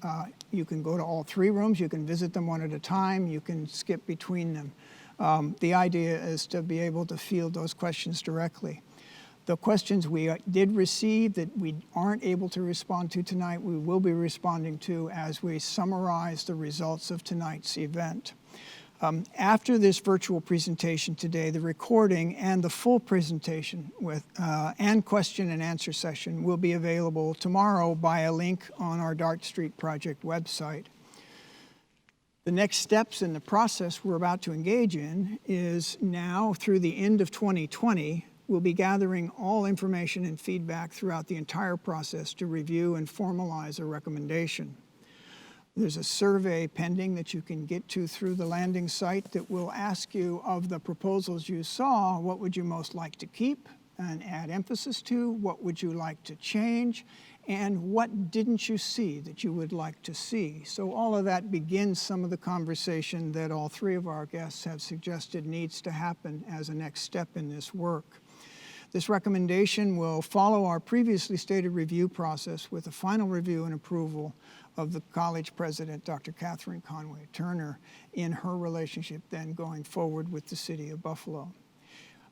You can go to all 3 rooms, you can visit them one at a time, you can skip between them. The idea is to be able to field those questions directly. The questions we did receive that we aren't able to respond to tonight, we will be responding to as we summarize the results of tonight's event. After this virtual presentation today, the recording and the full presentation and question and answer session will be available tomorrow by a link on our Dart Street Project website. The next steps in the process we're about to engage in is now through the end of 2020, we'll be gathering all information and feedback throughout the entire process to review and formalize a recommendation. There's a survey pending that you can get to through the landing site that will ask you, of the proposals you saw, what would you most like to keep and add emphasis to? What would you like to change? And what didn't you see that you would like to see? So all of that begins some of the conversation that all 3 of our guests have suggested needs to happen as a next step in this work. This recommendation will follow our previously stated review process with a final review and approval of the college president, Dr. Catherine Conway Turner, in her relationship then going forward with the city of Buffalo.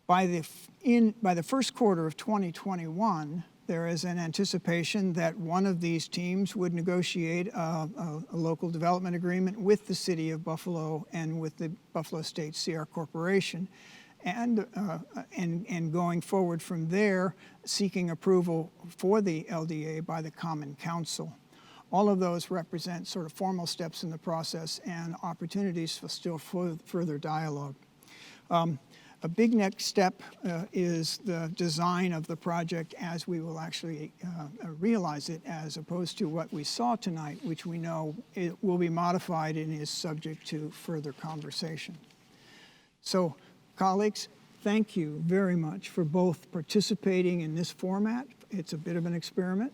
By the first quarter of 2021, there is an anticipation that one of these teams would negotiate a local development agreement with the city of Buffalo and with the Buffalo State CR Corporation, and going forward from there, seeking approval for the LDA by the Common Council. All of those represent sort of formal steps in the process and opportunities for still further dialogue. A big next step is the design of the project as we will actually realize it, as opposed to what we saw tonight, which we know it will be modified and is subject to further conversation. So, colleagues, thank you very much for both participating in this format. It's a bit of an experiment.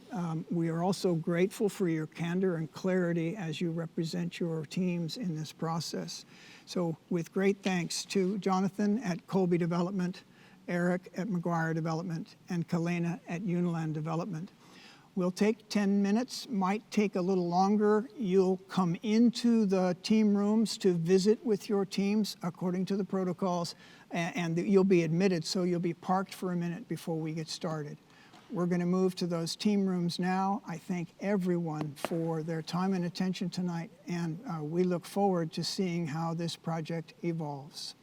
We are also grateful for your candor and clarity as you represent your teams in this process. So with great thanks to Jonathan at Colby Development, Eric at McGuire Development, and Kalena at Uniland Development. We'll take 10 minutes, might take a little longer. You'll come into the team rooms to visit with your teams according to the protocols, and you'll be admitted, so you'll be parked for a minute before we get started. We're going to move to those team rooms now. I thank everyone for their time and attention tonight, and we look forward to seeing how this project evolves.